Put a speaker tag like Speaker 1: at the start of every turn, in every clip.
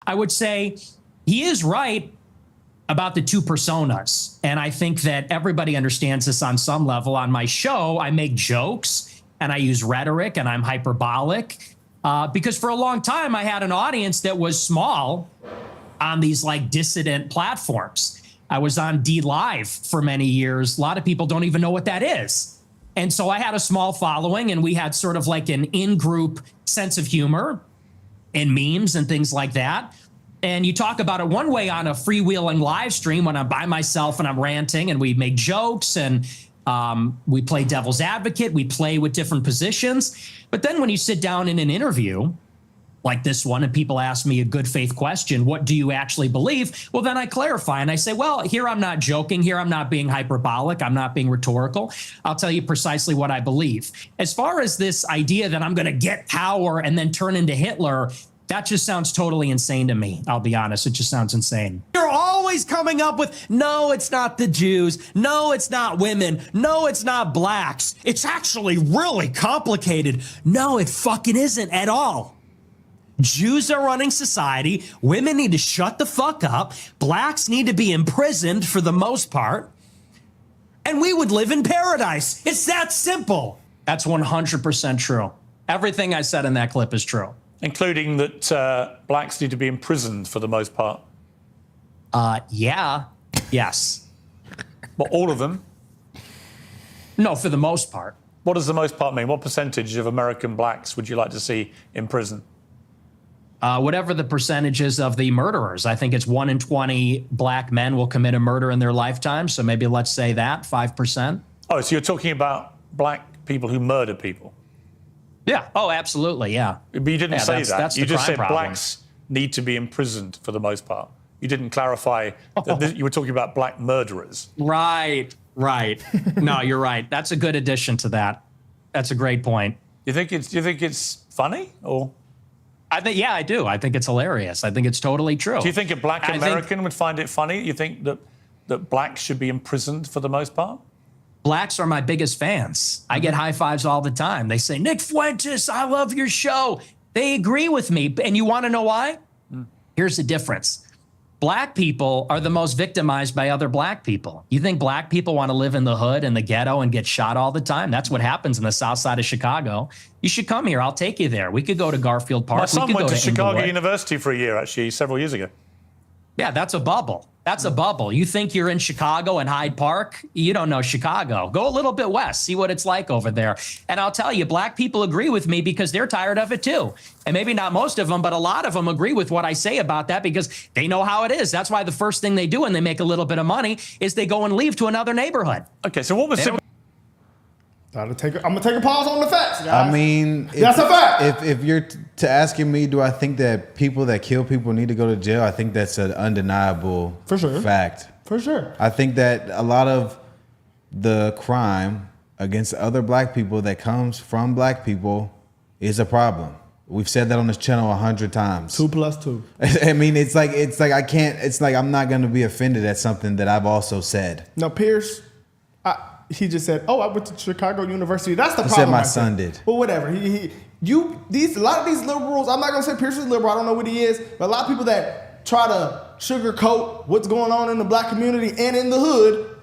Speaker 1: I would say he is right about the two personas. And I think that everybody understands this on some level. On my show, I make jokes and I use rhetoric and I'm hyperbolic because for a long time I had an audience that was small on these like dissident platforms. I was on D Live for many years. A lot of people don't even know what that is. And so I had a small following and we had sort of like an in-group sense of humor and memes and things like that. And you talk about it one way on a freewheeling live stream when I'm by myself and I'm ranting and we make jokes and we play devil's advocate. We play with different positions. But then when you sit down in an interview like this one and people ask me a good faith question, what do you actually believe? Well, then I clarify and I say, well, here I'm not joking. Here I'm not being hyperbolic. I'm not being rhetorical. I'll tell you precisely what I believe. As far as this idea that I'm going to get power and then turn into Hitler, that just sounds totally insane to me. I'll be honest. It just sounds insane.
Speaker 2: You're always coming up with, no, it's not the Jews. No, it's not women. No, it's not blacks. It's actually really complicated. No, it fucking isn't at all. Jews are running society. Women need to shut the fuck up. Blacks need to be imprisoned for the most part. And we would live in paradise. It's that simple.
Speaker 1: That's 100% true. Everything I said in that clip is true.
Speaker 3: Including that blacks need to be imprisoned for the most part.
Speaker 1: Yeah. Yes.
Speaker 3: But all of them?
Speaker 1: No, for the most part.
Speaker 3: What does the most part mean? What percentage of American blacks would you like to see in prison?
Speaker 1: Whatever the percentages of the murderers. I think it's 1 in 20 black men will commit a murder in their lifetime. So maybe let's say that, 5%.
Speaker 3: Oh, so you're talking about black people who murder people?
Speaker 1: Yeah. Oh, absolutely. Yeah.
Speaker 3: But you didn't say that.
Speaker 1: That's
Speaker 3: you just said
Speaker 1: problem.
Speaker 3: blacks need to be imprisoned for the most part. You didn't clarify that you were talking about black murderers.
Speaker 1: Right. No, you're right. That's a good addition to that. That's a great point.
Speaker 3: Do you think it's funny or?
Speaker 1: Yeah, I do. I think it's hilarious. I think it's totally true.
Speaker 3: Do you think a black American would find it funny? You think that blacks should be imprisoned for the most part?
Speaker 1: Blacks are my biggest fans. I get high fives all the time. They say, Nick Fuentes, I love your show. They agree with me. And you want to know why? Here's the difference. Black people are the most victimized by other black people. You think black people want to live in the hood and the ghetto and get shot all the time? That's what happens in the south side of Chicago. You should come here. I'll take you there. We could go to Garfield Park.
Speaker 3: My son went to Chicago
Speaker 1: Inglewood.
Speaker 3: University for a year, actually, several years ago.
Speaker 1: Yeah, that's a bubble. That's a bubble. You think you're in Chicago and Hyde Park? You don't know Chicago. Go a little bit west, see what it's like over there. And I'll tell you, black people agree with me because they're tired of it too. And maybe not most of them, but a lot of them agree with what I say about that because they know how it is. That's why the first thing they do when they make a little bit of money is they go and leave to another neighborhood.
Speaker 3: Okay, so what was it?
Speaker 4: I'm gonna take a pause on the facts, guys.
Speaker 5: I mean,
Speaker 4: that's a fact.
Speaker 5: If you're asking me, do I think that people that kill people need to go to jail? I think that's an undeniable fact.
Speaker 4: For sure.
Speaker 5: I think that a lot of the crime against other black people that comes from black people is a problem. We've said that on this channel 100 times.
Speaker 4: 2 + 2.
Speaker 5: I mean, it's like I can't. It's like I'm not going to be offended at something that I've also said.
Speaker 4: Now, Pierce, he just said, "Oh, I went to Chicago University." That's the problem.
Speaker 5: He said my son did.
Speaker 4: Well, whatever. A lot of these liberals. I'm not gonna say Pierce is liberal. I don't know what he is, but a lot of people that try to sugarcoat what's going on in the black community and in the hood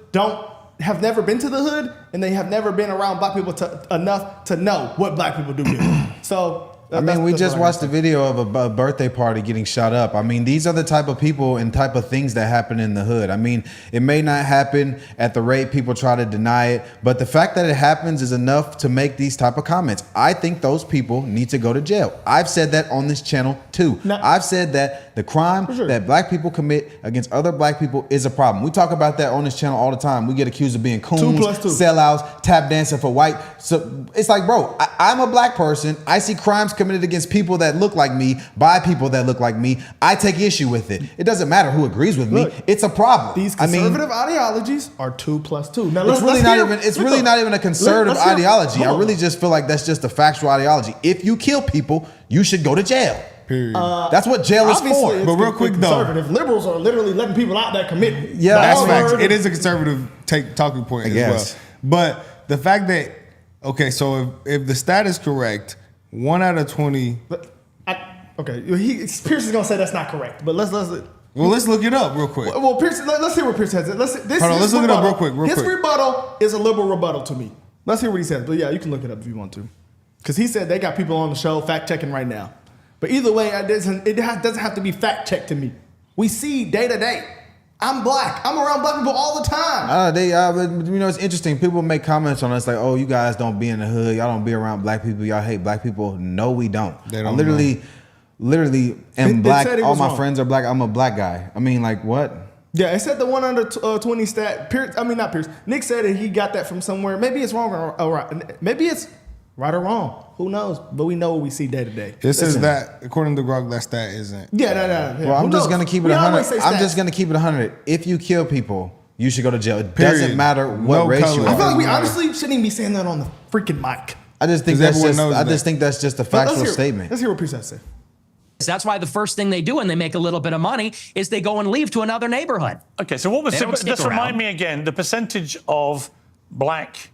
Speaker 4: have never been to the hood, and they have never been around black people enough to know what black people do here. So.
Speaker 5: I mean, we just watched the video of a birthday party getting shot up. I mean, these are the type of people and type of things that happen in the hood. I mean, it may not happen at the rate people try to deny it, but the fact that it happens is enough to make these type of comments. I think those people need to go to jail. I've said that on this channel too. I've said that the crime that black people commit against other black people is a problem. We talk about that on this channel all the time. We get accused of being coons,
Speaker 4: 2 + 2.
Speaker 5: sellouts, tap dancing for white. So it's like, bro, I'm a black person. I see crimes committed against people that look like me by people that look like me. I take issue with it. It doesn't matter who agrees with me. It's a problem.
Speaker 4: These conservative ideologies are 2 + 2. Now
Speaker 5: it's really not even a conservative ideology. I really just feel like that's just a factual ideology. If you kill people, you should go to jail.
Speaker 6: Period.
Speaker 5: That's what jail is for.
Speaker 4: But real quick though, conservative liberals are literally letting people out that commit.
Speaker 6: Yeah, that's facts. It is a conservative talking point as well. But the fact that so if the stat is correct, 1 out of 20.
Speaker 4: Okay, Pierce is gonna say that's not correct, but let's
Speaker 6: look it up real quick.
Speaker 4: Well, Pierce, let's hear what Pierce has. Let's
Speaker 6: look it up real quick.
Speaker 4: His rebuttal is a liberal rebuttal to me. Let's hear what he says. But yeah, you can look it up if you want to, because he said they got people on the show fact checking right now. But either way, it doesn't have to be fact checked to me. We see day to day. I'm black. I'm around black people all the time.
Speaker 5: It's interesting. People make comments on us like, "Oh, you guys don't be in the hood. Y'all don't be around black people. Y'all hate black people." No, we don't.
Speaker 6: They don't.
Speaker 5: I literally am black. All my
Speaker 4: wrong.
Speaker 5: friends are black. I'm a black guy. I mean, like what?
Speaker 4: Yeah, it said the 1 under 20 stat. Not Pierce. Nick said that he got that from somewhere. Maybe it's wrong or right. Maybe it's right or wrong. Who knows? But we know what we see day to day.
Speaker 6: It says that, according to Grog, that stat isn't.
Speaker 4: Yeah.
Speaker 5: Well, I'm just gonna keep it 100. I'm just gonna keep it 100. If you kill people, you should go to jail. It doesn't matter what race you are.
Speaker 4: I feel like we honestly shouldn't even be saying that on the freaking mic.
Speaker 5: I just think that's just a factual statement.
Speaker 4: Let's hear what Pierce has to say.
Speaker 1: That's why the first thing they do when they make a little bit of money is they go and leave to another neighborhood.
Speaker 3: Okay, so what was just
Speaker 1: around.
Speaker 3: remind me again the percentage of black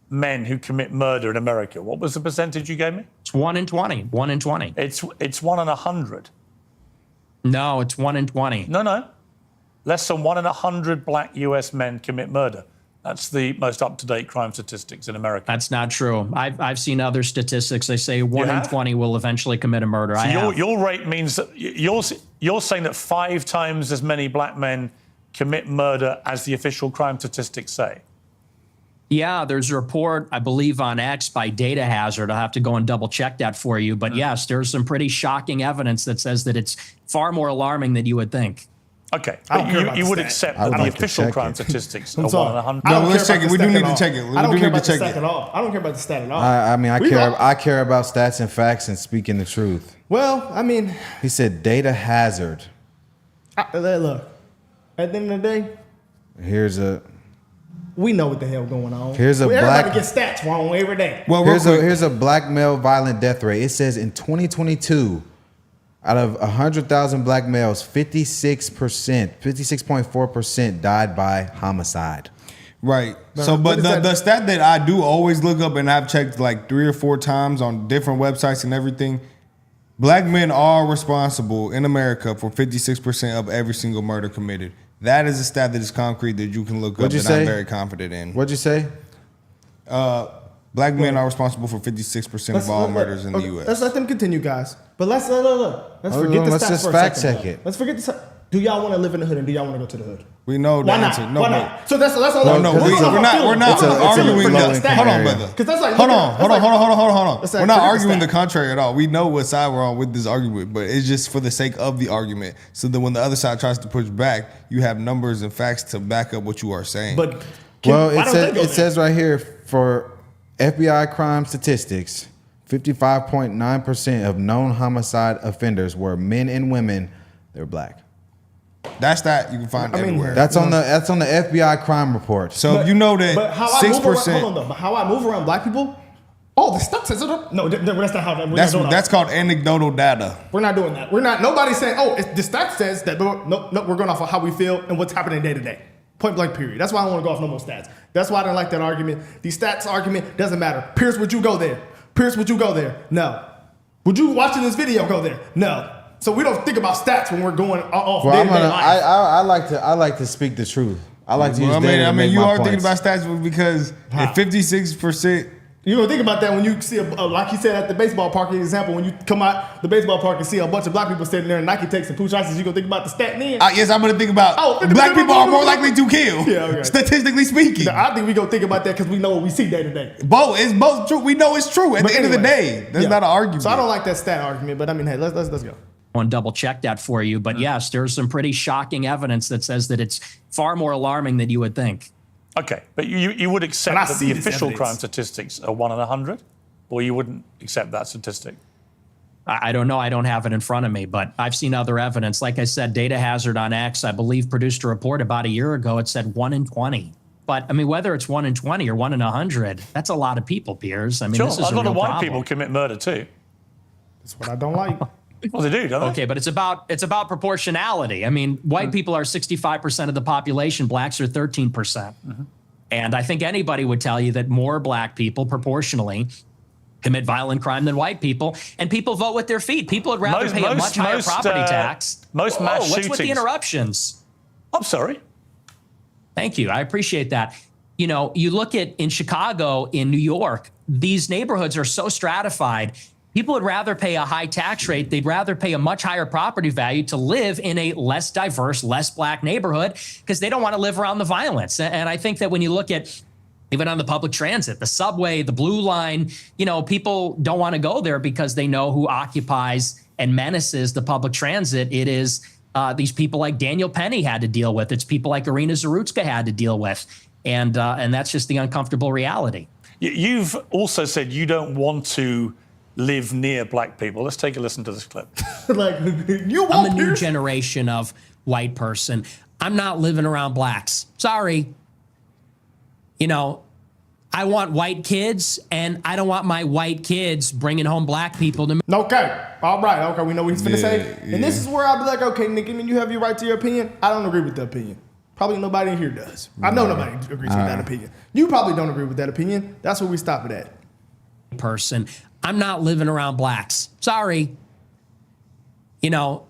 Speaker 3: men who commit murder in America. What was the percentage you gave me?
Speaker 1: It's 1 in 20. 1 in 20.
Speaker 3: It's 1 in 100.
Speaker 1: No, it's 1 in 20.
Speaker 3: No. Less than 1 in 100 black US men commit murder. That's the most up-to-date crime statistics in America.
Speaker 1: That's not true. I've seen other statistics. They say 1 in 20 will eventually commit a murder.
Speaker 3: So your rate means that you're saying that 5 times as many black men commit murder as the official crime statistics say.
Speaker 1: Yeah, there's a report, I believe, on X by Data Hazard. I'll have to go and double check that for you. But yes, there's some pretty shocking evidence that says that it's far more alarming than you would think.
Speaker 3: Okay, but you would accept that the official crime statistics are 1 in 100.
Speaker 6: No, let's check it. We do need to check it.
Speaker 4: I don't care about the stat at all. I don't care about the stat at all.
Speaker 5: I care about stats and facts and speaking the truth.
Speaker 4: Well, I mean,
Speaker 5: he said Data Hazard.
Speaker 4: Look, at the end of the day, we know what the hell going on. Everybody gets stats wrong every day.
Speaker 5: Well, here's a black male violent death rate. It says in 2022, out of 100,000 black males, 56.4% died by homicide.
Speaker 6: Right. So, but the stat that I do always look up, and I've checked like 3 or 4 times on different websites and everything, black men are responsible in America for 56% of every single murder committed. That is a stat that is concrete that you can look up that I'm very confident in.
Speaker 5: What'd you say?
Speaker 6: Black men are responsible for 56% of all murders in the U.S.
Speaker 4: Let's let them continue, guys. But let's forget the stats
Speaker 5: let's just
Speaker 4: for a
Speaker 5: fact
Speaker 4: second.
Speaker 5: check it.
Speaker 4: Let's forget the. Do y'all want to live in the hood and do y'all want to go to the hood?
Speaker 6: We know the answer. No,
Speaker 4: Why not? So that's all.
Speaker 6: We're not arguing that. Hold on, brother.
Speaker 4: Because that's like
Speaker 6: hold on.
Speaker 4: Like,
Speaker 6: We're not arguing the contrary at all. We know what side we're on with this argument, but it's just for the sake of the argument. So that when the other side tries to push back, you have numbers and facts to back up what you are saying.
Speaker 4: But
Speaker 5: it says right here for FBI crime statistics, 55.9% of known homicide offenders were men and women. They're black.
Speaker 6: That's that you can find everywhere.
Speaker 5: That's on the FBI crime report.
Speaker 6: So you know that 6%.
Speaker 4: But how I move around black people? Oh, the stat says it. No, that's not how.
Speaker 6: That's called anecdotal data.
Speaker 4: We're not doing that. We're not. Nobody's saying, "Oh, the stat says that." No, we're going off of how we feel and what's happening day to day. Point blank. Period. That's why I don't want to go off no more stats. That's why I didn't like that argument. The stats argument doesn't matter. Pierce, would you go there? Pierce, would you go there? No. Would you watching this video go there? No. So we don't think about stats when we're going off day-to-day life.
Speaker 5: I like to speak the truth. I like to use data to make
Speaker 6: you
Speaker 5: my
Speaker 6: are
Speaker 5: points.
Speaker 6: thinking about stats because if 56%.
Speaker 4: You don't think about that when you see, like he said at the baseball park, an example, when you come out the baseball park and see a bunch of black people sitting there and Nike takes and push ices, you going to think about the stat then?
Speaker 6: Yes, I'm going to think about black people are more likely to kill, statistically speaking.
Speaker 4: No, I think we going to think about that because we know what we see day to day.
Speaker 6: It's both true. We know it's true at the end of the day. That's not an argument.
Speaker 4: So I don't like that stat argument, but I mean, hey, let's go.
Speaker 1: And double check that for you. But yes, there's some pretty shocking evidence that says that it's far more alarming than you would think.
Speaker 3: Okay, but you would accept that the official crime statistics are 1 in 100, or you wouldn't accept that statistic?
Speaker 1: I don't know. I don't have it in front of me, but I've seen other evidence. Like I said, Data Hazard on X, I believe, produced a report about a year ago. It said 1 in 20. But I mean, whether it's 1 in 20 or 1 in 100, that's a lot of people, Piers. I mean,
Speaker 3: sure,
Speaker 1: this is
Speaker 3: a lot of white
Speaker 1: problem.
Speaker 3: people commit murder too.
Speaker 4: That's what I don't like.
Speaker 3: Well, they do, don't they?
Speaker 1: Okay, but it's about proportionality. I mean, white people are 65% of the population. Blacks are 13%. Mm-hmm. And I think anybody would tell you that more black people proportionally commit violent crime than white people, and people vote with their feet. People would rather pay a much higher property tax.
Speaker 3: Most mass shootings.
Speaker 1: What's with the interruptions?
Speaker 3: I'm sorry.
Speaker 1: Thank you. I appreciate that. You know, you look at in Chicago, in New York, these neighborhoods are so stratified. People would rather pay a high tax rate. They'd rather pay a much higher property value to live in a less diverse, less black neighborhood because they don't want to live around the violence. And I think that when you look at even on the public transit, the subway, the blue line, you know, people don't want to go there because they know who occupies and menaces the public transit. It is these people like Daniel Penny had to deal with. It's people like Irina Zarutska had to deal with. And that's just the uncomfortable reality.
Speaker 3: You've also said you don't want to live near black people. Let's take a listen to this clip.
Speaker 4: Like, you
Speaker 1: I'm
Speaker 4: won't
Speaker 1: a new generation of white person. I'm not living around blacks. Sorry. You know, I want white kids, and I don't want my white kids bringing home black people to me.
Speaker 4: Okay. All right. Okay. We know what he's finna say.
Speaker 6: Yeah.
Speaker 4: And this is where I'll be like, okay, Nick, I mean, you have your right to your opinion. I don't agree with the opinion. Probably nobody in here does. I know nobody agrees with that opinion. You probably don't agree with that opinion. That's where we stop it at.
Speaker 1: Person. I'm not living around blacks. Sorry. You know,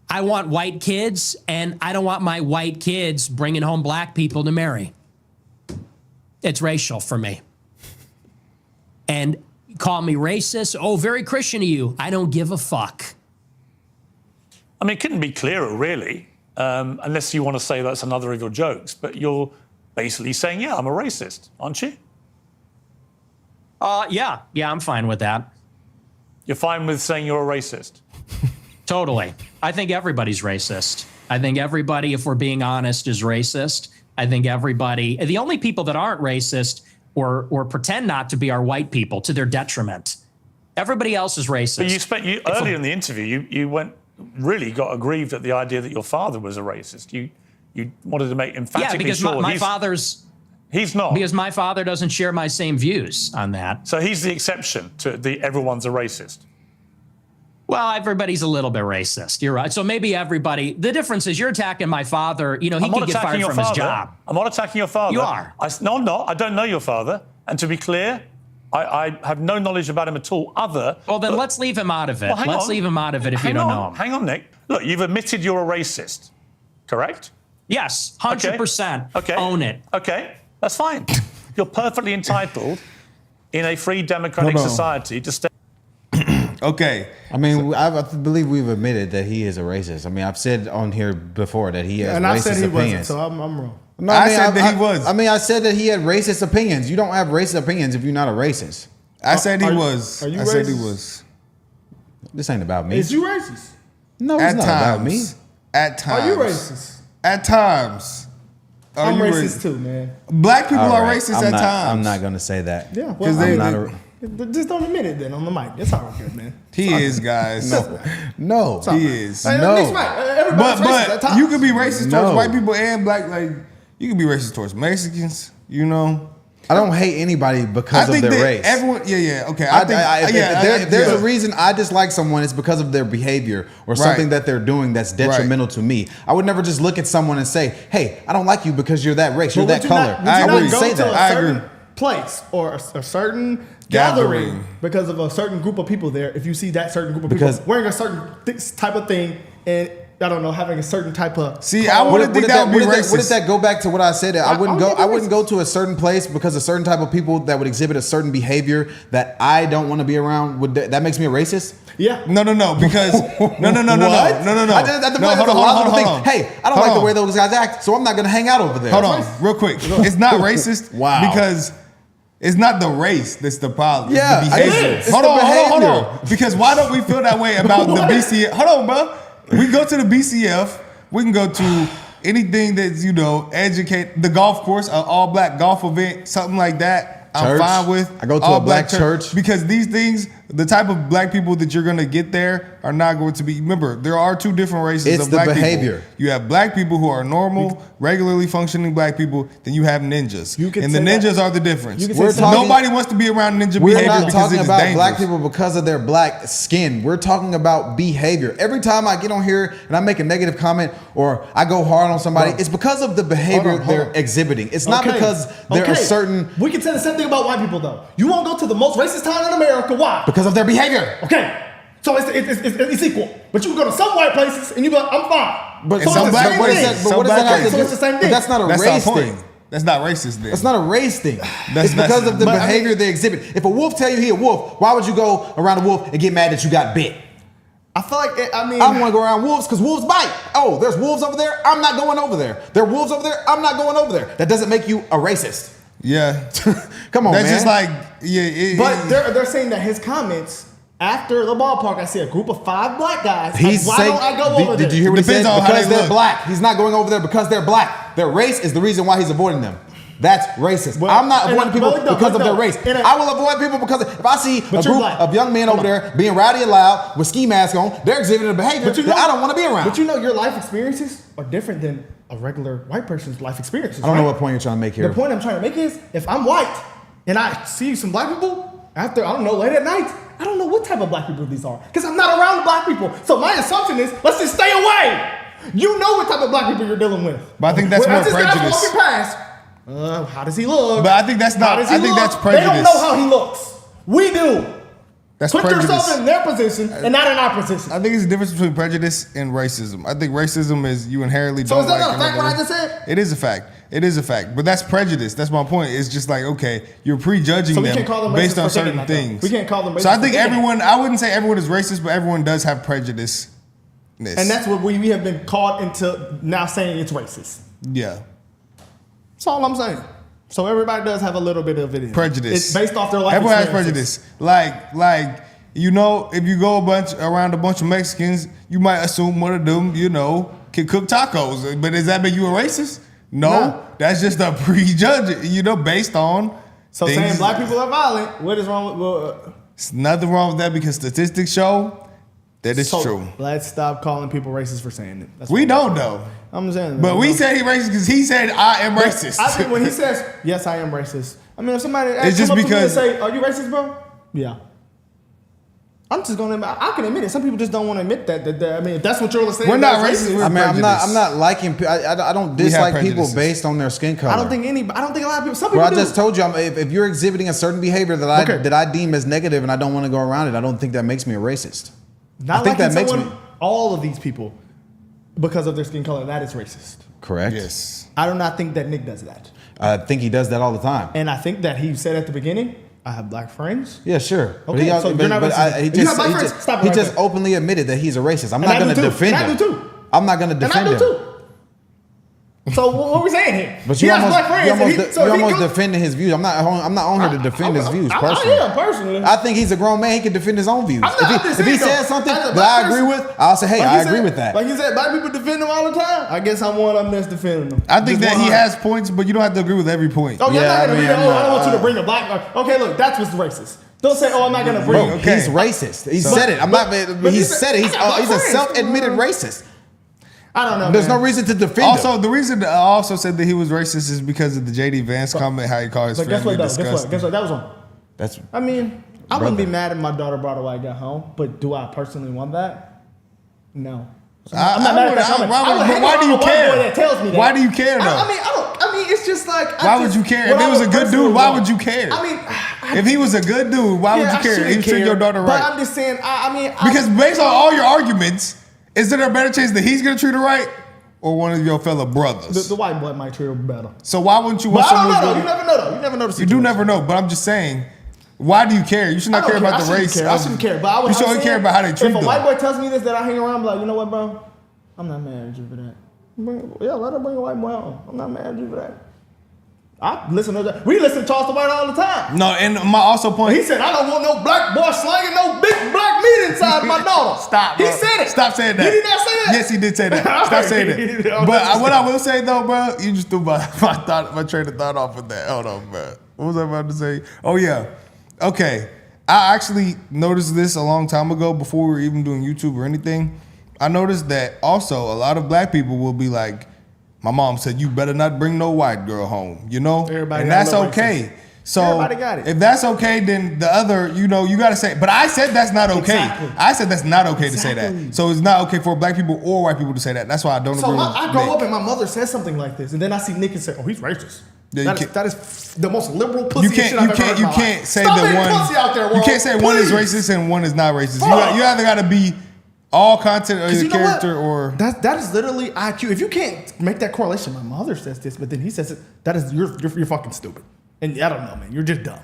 Speaker 1: I want white kids, and I don't want my white kids bringing home black people to marry. It's racial for me. And call me racist. Oh, very Christian of you. I don't give a fuck.
Speaker 3: I mean, it couldn't be clearer, really, unless you want to say that's another of your jokes. But you're basically saying, yeah, I'm a racist, aren't you?
Speaker 1: Yeah, I'm fine with that.
Speaker 3: You're fine with saying you're a racist?
Speaker 1: Totally. I think everybody's racist. I think everybody, if we're being honest, is racist. I think everybody, the only people that aren't racist or pretend not to be are white people to their detriment. Everybody else is racist.
Speaker 3: But earlier in the interview, you really got aggrieved at the idea that your father was a racist. You wanted to make emphatically
Speaker 1: because
Speaker 3: sure
Speaker 1: my father's...
Speaker 3: He's not.
Speaker 1: Because my father doesn't share my same views on that.
Speaker 3: So he's the exception to the everyone's a racist.
Speaker 1: Well, everybody's a little bit racist. You're right. So maybe everybody, the difference is you're attacking my father. You know, he could get fired from his job.
Speaker 3: I'm not attacking your father.
Speaker 1: You are.
Speaker 3: No, I'm not. I don't know your father. And to be clear, I have no knowledge about him at all
Speaker 1: Well, then let's leave him out of it.
Speaker 3: Well,
Speaker 1: let's leave him out of it if you don't know him.
Speaker 3: Hang on, Nick. Look, you've admitted you're a racist, correct?
Speaker 1: Yes, 100%.
Speaker 3: Okay.
Speaker 1: Own it.
Speaker 3: Okay, that's fine. You're perfectly entitled in a free democratic society to stay.
Speaker 6: Okay.
Speaker 5: I mean, I believe we've admitted that he is a racist. I mean, I've said on here before that he has
Speaker 4: And
Speaker 5: racist
Speaker 4: I said he
Speaker 5: opinions.
Speaker 4: wasn't, so I'm wrong.
Speaker 5: No,
Speaker 6: I said that he was.
Speaker 5: I mean, I said that he had racist opinions. You don't have racist opinions if you're not a racist.
Speaker 6: I said he was.
Speaker 4: Are you
Speaker 6: I said he
Speaker 4: racist?
Speaker 6: was.
Speaker 5: This ain't about me.
Speaker 4: Is you racist?
Speaker 5: No, it's
Speaker 6: At
Speaker 5: not about me.
Speaker 6: times. At times.
Speaker 4: Are you racist?
Speaker 6: At times. Are
Speaker 4: I'm
Speaker 6: you
Speaker 4: racist too, man.
Speaker 6: Black people
Speaker 5: All
Speaker 6: are
Speaker 5: right,
Speaker 6: racist
Speaker 5: I'm
Speaker 6: at
Speaker 5: not,
Speaker 6: times.
Speaker 5: I'm not going to say that.
Speaker 4: Yeah,
Speaker 6: Because
Speaker 4: well,
Speaker 6: they-
Speaker 5: I'm
Speaker 6: they-
Speaker 5: not
Speaker 4: just don't admit it then on the mic. That's all good, man.
Speaker 6: He is, guys.
Speaker 5: No.
Speaker 6: He is.
Speaker 4: Hey,
Speaker 5: No.
Speaker 4: Nick's right. Everybody's racist at
Speaker 6: But
Speaker 4: times.
Speaker 6: you could be racist
Speaker 5: No.
Speaker 6: towards white people and black. Like you can be racist towards Mexicans. You know.
Speaker 5: I don't hate anybody because
Speaker 6: I think
Speaker 5: of their
Speaker 6: that
Speaker 5: race.
Speaker 6: everyone. Yeah. Okay. I think.
Speaker 5: If there's a reason I dislike someone, it's because of their behavior or something
Speaker 6: Right.
Speaker 5: that they're doing that's detrimental to me. I would never just look at someone and say, "Hey, I don't like you because you're that race, you're
Speaker 4: But
Speaker 5: that color."
Speaker 4: would
Speaker 5: I
Speaker 4: you
Speaker 5: wouldn't
Speaker 4: not
Speaker 5: say
Speaker 4: go to
Speaker 5: that.
Speaker 4: a
Speaker 6: I
Speaker 4: certain
Speaker 6: agree.
Speaker 4: place or a certain
Speaker 6: Gathering.
Speaker 4: gathering because of a certain group of people there if you see that certain group of
Speaker 5: Because-
Speaker 4: people wearing a certain type of thing and I don't know, having a certain type of
Speaker 6: See, I wouldn't think that would be racist.
Speaker 5: What did that go back to what I said? I wouldn't
Speaker 4: I
Speaker 5: go.
Speaker 4: don't think
Speaker 5: I
Speaker 4: it's
Speaker 5: wouldn't go to a certain place because a certain type of people that would exhibit a certain behavior that I don't want to be around. Would that makes me a racist?
Speaker 4: Yeah.
Speaker 6: No, because no.
Speaker 5: What?
Speaker 6: No.
Speaker 5: I just, at the point, that's a logical thing. Hey, I don't
Speaker 6: Hold
Speaker 5: like the
Speaker 6: on.
Speaker 5: way those guys act, so I'm not going to hang out over there.
Speaker 6: Hold on, real quick. It's not racist.
Speaker 5: Wow.
Speaker 6: Because it's not the race that's the problem.
Speaker 5: Yeah,
Speaker 6: it's the
Speaker 5: I
Speaker 6: behavior.
Speaker 5: agree. It's
Speaker 6: Hold
Speaker 5: the
Speaker 6: on.
Speaker 5: behavior.
Speaker 6: Because why don't we feel that way about the BCF? Hold on, bro. We go to the BCF. We can go to anything that's, educate the golf course, an all-black golf event, something like that. I'm
Speaker 5: Church.
Speaker 6: fine with.
Speaker 5: I go to
Speaker 6: all
Speaker 5: a black church.
Speaker 6: because these things, the type of black people that you're going to get there are not going to be. Remember, there are two different races
Speaker 5: It's
Speaker 6: of
Speaker 5: the
Speaker 6: black
Speaker 5: behavior.
Speaker 6: people. You have black people who are normal, regularly functioning black people. Then you have ninjas,
Speaker 4: You could
Speaker 6: and the
Speaker 4: say that-
Speaker 6: ninjas are the difference.
Speaker 4: you could say
Speaker 5: We're
Speaker 4: something-
Speaker 5: talking-
Speaker 6: Nobody wants to be around ninja
Speaker 5: We're
Speaker 6: behavior
Speaker 5: not
Speaker 6: because
Speaker 5: talking
Speaker 6: it is
Speaker 5: about
Speaker 6: dangerous.
Speaker 5: black people because of their black skin. We're talking about behavior. Every time I get on here and I make a negative comment or I go hard on somebody, it's because of the behavior
Speaker 4: Hold on.
Speaker 5: they're exhibiting. It's not
Speaker 4: Okay.
Speaker 5: because there are certain
Speaker 4: We can say the same thing about white people, though. You won't go to the most racist town in America. Why?
Speaker 5: because of their behavior.
Speaker 4: Okay. So it's equal. But you can go to some white places and you be like, I'm fine.
Speaker 5: But
Speaker 6: And
Speaker 4: so
Speaker 6: some
Speaker 4: it's the
Speaker 6: black
Speaker 4: same
Speaker 5: what does
Speaker 4: thing.
Speaker 5: that, but
Speaker 6: Some
Speaker 5: what does that
Speaker 6: black
Speaker 5: have to
Speaker 6: races.
Speaker 5: do?
Speaker 4: So it's the same
Speaker 5: But
Speaker 4: thing.
Speaker 5: that's not a
Speaker 6: That's
Speaker 5: race
Speaker 6: our point.
Speaker 5: thing.
Speaker 6: That's not racist. Then.
Speaker 5: It's not a race thing.
Speaker 6: That's
Speaker 5: It's because of the
Speaker 4: but I mean-
Speaker 5: behavior they exhibit. If a wolf tell you he a wolf, why would you go around a wolf and get mad that you got bit?
Speaker 4: I feel like, I mean,
Speaker 5: I don't want to go around wolves because wolves bite. Oh, there's wolves over there. I'm not going over there. There are wolves over there. I'm not going over there. That doesn't make you a racist.
Speaker 6: Yeah.
Speaker 5: Come on,
Speaker 6: That's
Speaker 5: man.
Speaker 6: just like yeah.
Speaker 4: but they're saying that his comments after the ballpark, I see a group of 5 black guys.
Speaker 5: He's
Speaker 4: Why
Speaker 5: saying,
Speaker 4: don't I go over there?
Speaker 5: did you hear what he said?
Speaker 6: Depends on how
Speaker 5: Because
Speaker 6: they
Speaker 5: they're
Speaker 6: look.
Speaker 5: black. He's not going over there because they're black. Their race is the reason why he's avoiding them. That's racist.
Speaker 4: Well,
Speaker 5: I'm not
Speaker 4: and
Speaker 5: avoiding
Speaker 4: I-
Speaker 5: people
Speaker 4: no,
Speaker 5: because of
Speaker 4: no.
Speaker 5: their race.
Speaker 4: And
Speaker 5: I will avoid people because if I see a
Speaker 4: But you're
Speaker 5: group
Speaker 4: black.
Speaker 5: of young men
Speaker 4: Come
Speaker 5: over
Speaker 4: on.
Speaker 5: there being rowdy and loud with ski masks on, they're exhibiting a behavior
Speaker 4: But you
Speaker 5: that
Speaker 4: know-
Speaker 5: I don't want to be around.
Speaker 4: But you know, your life experiences are different than a regular white person's life experiences.
Speaker 5: I don't know
Speaker 4: right?
Speaker 5: what point you're trying to make here.
Speaker 4: The point I'm trying to make is, if I'm white and I see some black people after, I don't know, late at night, I don't know what type of black people these are because I'm not around the black people. So my assumption is, let's just stay away. You know what type of black people you're dealing with.
Speaker 6: But I think that's more
Speaker 4: this guy's
Speaker 6: prejudice.
Speaker 4: walking past, how does he look?
Speaker 6: But I think that's
Speaker 4: How
Speaker 6: not.
Speaker 4: does he
Speaker 6: I think
Speaker 4: look?
Speaker 6: that's
Speaker 4: They
Speaker 6: prejudice.
Speaker 4: don't know how he looks. We do.
Speaker 6: That's
Speaker 4: Put
Speaker 6: prejudice.
Speaker 4: yourself in their position and not in our position.
Speaker 6: I think it's the difference between prejudice and racism. I think racism is you inherently
Speaker 4: So
Speaker 6: don't
Speaker 4: is that
Speaker 6: like
Speaker 4: not a fact
Speaker 6: another
Speaker 4: what I
Speaker 6: race.
Speaker 4: just said?
Speaker 6: It is a fact. It is a fact. But that's prejudice. That's my point. It's just like, okay, you're prejudging
Speaker 4: So we
Speaker 6: them
Speaker 4: can't call them
Speaker 6: based
Speaker 4: racist
Speaker 6: on
Speaker 4: for thinking
Speaker 6: certain
Speaker 4: that, though.
Speaker 6: things.
Speaker 4: We can't call them racist
Speaker 6: So I
Speaker 4: for
Speaker 6: think
Speaker 4: thinking
Speaker 6: everyone, I wouldn't say everyone is racist, but everyone does have prejudice.
Speaker 4: And that's what we have been caught into now saying it's racist.
Speaker 6: Yeah.
Speaker 4: That's all I'm saying. So everybody does have a little bit of it in.
Speaker 6: Prejudice.
Speaker 4: It's based off their life
Speaker 6: Everyone has
Speaker 4: experiences.
Speaker 6: prejudice. Like you know, if you go around a bunch of Mexicans, you might assume one of them, you know, can cook tacos. But does that make you a racist? No. That's just a prejudge, you know, based on
Speaker 4: So
Speaker 6: things.
Speaker 4: saying black people are violent, what is wrong with
Speaker 6: There's nothing wrong with that because statistics show that it's
Speaker 4: so
Speaker 6: true.
Speaker 4: Let's stop calling people racist for saying it. That's
Speaker 6: We
Speaker 4: what
Speaker 6: don't know.
Speaker 4: I'm saying.
Speaker 6: But we said he racist because he said I am
Speaker 4: But
Speaker 6: racist.
Speaker 4: I think when he says, yes, I am racist. I mean, if somebody
Speaker 6: It's just
Speaker 4: come up to me and
Speaker 6: because-
Speaker 4: say, are you racist, bro? Yeah. I'm just gonna. I can admit it. Some people just don't want to admit that. I mean, if that's what you're saying,
Speaker 6: We're not
Speaker 4: that's
Speaker 6: racist. We're
Speaker 5: I mean, I'm
Speaker 6: prejudice.
Speaker 5: not liking. I don't
Speaker 6: have
Speaker 5: dislike people
Speaker 6: prejudices.
Speaker 5: based on their skin color.
Speaker 4: I don't think a lot of people. Some people
Speaker 5: Well, I
Speaker 4: do.
Speaker 5: just told you, if you're exhibiting a certain behavior that I deem as negative and I don't want to go around it, I don't think that makes me a racist.
Speaker 4: Not
Speaker 5: I think
Speaker 4: liking
Speaker 5: that makes
Speaker 4: someone,
Speaker 5: me
Speaker 4: all of these people, because of their skin color, that is racist.
Speaker 5: correct.
Speaker 6: Yes.
Speaker 4: I do not think that Nick does that.
Speaker 5: I think he does that all the time.
Speaker 4: And I think that he said at the beginning, I have black friends.
Speaker 5: Yeah, sure.
Speaker 4: Okay, so you're not racist. You have black friends. Stop it
Speaker 5: he
Speaker 4: right
Speaker 5: just
Speaker 4: there.
Speaker 5: openly admitted that he's a racist. I'm
Speaker 4: And
Speaker 5: not
Speaker 4: I
Speaker 5: going to
Speaker 4: do too.
Speaker 5: defend
Speaker 4: And I
Speaker 5: him.
Speaker 4: do too.
Speaker 5: I'm not going to
Speaker 4: And I
Speaker 5: defend
Speaker 4: do
Speaker 5: him.
Speaker 4: too. So what are we saying here?
Speaker 5: But
Speaker 4: He
Speaker 5: you
Speaker 4: has
Speaker 5: almost,
Speaker 4: black friends,
Speaker 5: you
Speaker 4: and
Speaker 5: almost,
Speaker 4: he- so
Speaker 5: you
Speaker 4: if he
Speaker 5: almost
Speaker 4: go-
Speaker 5: defending his views. I'm not on here to defend his views personally.
Speaker 4: I am personally.
Speaker 5: I think he's a grown man. He can defend his own views.
Speaker 4: I'm not- I'm just
Speaker 5: if he
Speaker 4: saying,
Speaker 5: says
Speaker 4: though,
Speaker 5: something
Speaker 4: as a
Speaker 5: that
Speaker 4: black
Speaker 5: I agree
Speaker 4: person-
Speaker 5: with, I'll say, hey,
Speaker 4: Like
Speaker 5: I
Speaker 4: you
Speaker 5: agree
Speaker 4: said-
Speaker 5: with that.
Speaker 4: Like you said, black people defend them all the time. I guess I'm one of them that's defending them.
Speaker 6: I think
Speaker 4: Just
Speaker 6: that he
Speaker 4: 100.
Speaker 6: has points, but you don't have to agree with every point.
Speaker 4: Oh, yeah,
Speaker 5: Yeah,
Speaker 4: I'm not
Speaker 5: I
Speaker 4: gonna
Speaker 5: mean,
Speaker 4: read it.
Speaker 5: I'm
Speaker 4: Oh, I
Speaker 5: not-
Speaker 4: don't want you to bring a black. Okay, look, that's what's racist. Don't say, oh, I'm not gonna bring.
Speaker 5: Bro,
Speaker 6: Okay.
Speaker 5: he's racist. He
Speaker 4: But-
Speaker 5: said it.
Speaker 4: but
Speaker 5: He
Speaker 4: he
Speaker 5: said it.
Speaker 4: I got black
Speaker 5: He's a
Speaker 4: friends.
Speaker 5: self-admitted racist.
Speaker 4: I don't know.
Speaker 5: There's
Speaker 4: man.
Speaker 5: no reason to defend
Speaker 6: Also,
Speaker 5: him.
Speaker 6: the reason I also said that he was racist is because of the JD Vance comment, how he called his
Speaker 4: But guess
Speaker 6: family
Speaker 4: what, though? Guess what?
Speaker 6: disgusting.
Speaker 4: Guess what? That was wrong.
Speaker 5: That's
Speaker 4: I mean, I wouldn't
Speaker 5: Brother.
Speaker 4: be mad if my daughter brought a white guy home, but do I personally want that? No.
Speaker 6: I-
Speaker 4: I'm not
Speaker 6: I
Speaker 4: mad at
Speaker 6: would-
Speaker 4: that
Speaker 6: I-
Speaker 4: comment.
Speaker 6: why would-
Speaker 4: I would
Speaker 6: but
Speaker 4: hang
Speaker 6: why
Speaker 4: around
Speaker 6: do you
Speaker 4: a white
Speaker 6: care?
Speaker 4: boy that tells me that.
Speaker 6: Why do you care, though?
Speaker 4: I mean, it's just like.
Speaker 6: Why would you care? If
Speaker 4: what
Speaker 6: it
Speaker 4: I
Speaker 6: was a
Speaker 4: would
Speaker 6: good dude,
Speaker 4: personally
Speaker 6: why
Speaker 4: want-
Speaker 6: would you care?
Speaker 4: I mean,
Speaker 6: If he was a good dude, why would
Speaker 4: yeah,
Speaker 6: you
Speaker 4: I
Speaker 6: care?
Speaker 4: shouldn't
Speaker 6: He treated your daughter
Speaker 4: But
Speaker 6: right.
Speaker 4: I'm just saying. I mean,
Speaker 6: Because based on all your arguments, is there a better chance that he's gonna treat her right or one of your fellow brothers?
Speaker 4: the white boy might treat her better.
Speaker 6: So why wouldn't you
Speaker 4: But
Speaker 6: want
Speaker 4: I don't
Speaker 6: someone?
Speaker 4: know.
Speaker 6: who's
Speaker 4: You
Speaker 6: gonna-
Speaker 4: never know though. You never know the
Speaker 6: You
Speaker 4: situation.
Speaker 6: do never know, but I'm just saying, why do you care? You should not
Speaker 4: I don't
Speaker 6: care about
Speaker 4: I
Speaker 6: the
Speaker 4: shouldn't
Speaker 6: race.
Speaker 4: care. I shouldn't care. But I would.
Speaker 6: You should
Speaker 4: I'm
Speaker 6: only care
Speaker 4: saying,
Speaker 6: about how they treat
Speaker 4: If a
Speaker 6: them.
Speaker 4: white boy tells me this, that I hang around, I'm like, you know what, bro? I'm not mad at you for that. Let her bring a white boy home. I'm not mad at you for that. I listen to that. We listen to Charleston White all the time.
Speaker 6: No, and my also point.
Speaker 4: He said, I don't want no black boy slanging no big black meat inside my daughter.
Speaker 6: Stop,
Speaker 4: He
Speaker 6: bro.
Speaker 4: said it.
Speaker 6: Stop saying that.
Speaker 4: Did he not say that?
Speaker 6: Yes, he did say that. Stop saying that.
Speaker 4: Oh,
Speaker 6: But
Speaker 4: that's
Speaker 6: what I will say though, bro, you just threw my train of thought off with that. Hold on, bro. What was I about to say? Oh yeah. Okay. I actually noticed this a long time ago before we were even doing YouTube or anything. I noticed that also a lot of black people will be like, my mom said, you better not bring no white girl home, you know?
Speaker 4: Everybody
Speaker 6: and
Speaker 4: got
Speaker 6: that's
Speaker 4: a little
Speaker 6: okay. So
Speaker 4: Everybody got it.
Speaker 6: if that's okay, then the other, you know, you got to say, but I said that's not okay.
Speaker 4: Exactly.
Speaker 6: I said that's not okay to say that. So it's not okay for black people or white people to say that. That's why I don't agree with
Speaker 4: I grow
Speaker 6: Nick.
Speaker 4: up and my mother says something like this, and then I see Nick and say, "Oh, he's racist."
Speaker 6: Yeah,
Speaker 4: That is the most liberal pussy shit I've ever heard in my life.
Speaker 6: say
Speaker 4: Stop
Speaker 6: that
Speaker 4: being
Speaker 6: one.
Speaker 4: pussy out there,
Speaker 6: You
Speaker 4: world.
Speaker 6: can't say one is
Speaker 4: Please.
Speaker 6: racist and one is not racist.
Speaker 4: Fuck.
Speaker 6: You either got to be all content or
Speaker 4: 'Cause
Speaker 6: your
Speaker 4: you know what?
Speaker 6: character or.
Speaker 4: That is literally IQ. If you can't make that correlation, my mother says this, but then he says it. That is you're fucking stupid. And I don't know, man. You're just dumb.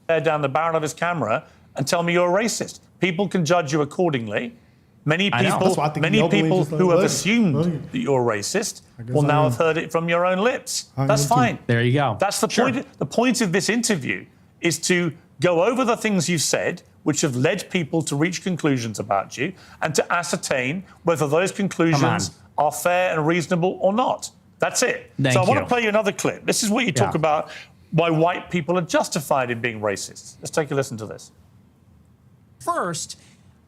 Speaker 3: Down the barrel of his camera and tell me you're a racist. People can judge you accordingly. Many
Speaker 1: I know.
Speaker 3: people,
Speaker 4: That's why I think
Speaker 3: many
Speaker 4: nobody
Speaker 3: people
Speaker 4: just like,
Speaker 3: who have
Speaker 4: "Hey,
Speaker 3: assumed
Speaker 4: hey."
Speaker 3: that you're racist
Speaker 4: guess
Speaker 3: will
Speaker 4: I
Speaker 3: now
Speaker 4: am.
Speaker 3: have heard it from your own lips.
Speaker 4: I
Speaker 3: That's
Speaker 4: am too.
Speaker 3: fine.
Speaker 1: There you go.
Speaker 3: That's the
Speaker 1: Sure.
Speaker 3: point. The point of this interview is to go over the things you've said, which have led people to reach conclusions about you, and to ascertain whether those conclusions are fair and reasonable or not. That's it.
Speaker 1: Thank
Speaker 3: so I want
Speaker 1: you.
Speaker 3: to play you another clip. This is what you talk
Speaker 1: Yeah.
Speaker 3: about why white people are justified in being racist. Let's take a listen to this.
Speaker 1: First,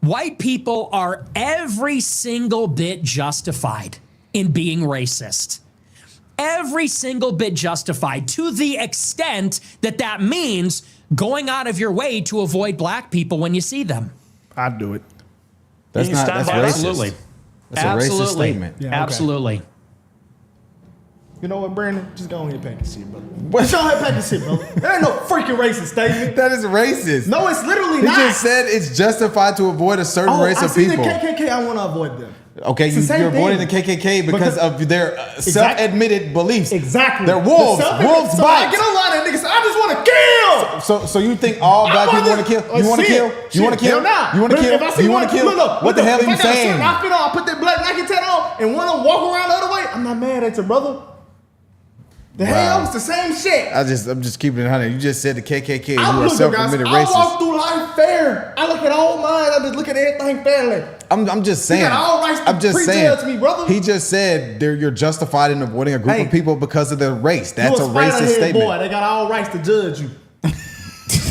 Speaker 1: white people are every single bit justified in being racist. Every single bit justified, to the extent that that means going out of your way to avoid black people when you see them.
Speaker 4: I'd do it.
Speaker 5: That's
Speaker 3: You
Speaker 5: not.
Speaker 3: stand
Speaker 5: That's
Speaker 3: by
Speaker 5: racist.
Speaker 3: that?
Speaker 1: Absolutely.
Speaker 5: That's a
Speaker 1: Absolutely.
Speaker 5: racist statement.
Speaker 4: Yeah, okay.
Speaker 1: Absolutely.
Speaker 4: You know what, Brandon? Just go ahead and pack your shit, brother. Just go ahead and pack your shit, brother. That ain't no freaking racist statement.
Speaker 5: That is racist.
Speaker 4: No, it's literally
Speaker 5: He
Speaker 4: not.
Speaker 5: just said it's justified to avoid a certain race
Speaker 4: I
Speaker 5: of
Speaker 4: see
Speaker 5: people.
Speaker 4: the KKK. I want to avoid them.
Speaker 5: Okay,
Speaker 4: It's the same
Speaker 5: you're avoiding the
Speaker 4: thing.
Speaker 5: KKK because of their self-admitted beliefs.
Speaker 4: Exactly.
Speaker 5: They're wolves. Wolves
Speaker 4: so I
Speaker 5: bite.
Speaker 4: get online and niggas say, I just want to kill.
Speaker 5: So you think all black people want to kill? You want to kill? You want to kill? You want to kill? You want to kill? What the hell are you saying?
Speaker 4: I fit on, I put that black Nike tat on, and one of them walk around the other way. I'm not mad at you, brother. The hell, it's the same shit.
Speaker 5: I'm just keeping it 100. You just said the KKK.
Speaker 4: I
Speaker 5: You are
Speaker 4: look, guys,
Speaker 5: self-admitted
Speaker 4: I walk
Speaker 5: racist.
Speaker 4: through life fair. I look at all mine. I just look at everything fairly.
Speaker 5: I'm just saying.
Speaker 4: got all rights to
Speaker 5: I'm just
Speaker 4: prejudge
Speaker 5: saying.
Speaker 4: me, brother.
Speaker 5: He just said you're justified in avoiding a group
Speaker 4: Hey.
Speaker 5: of people because of their race. That's
Speaker 4: You
Speaker 5: a
Speaker 4: spider
Speaker 5: racist
Speaker 4: head
Speaker 5: statement.
Speaker 4: boy. They got all rights to judge you.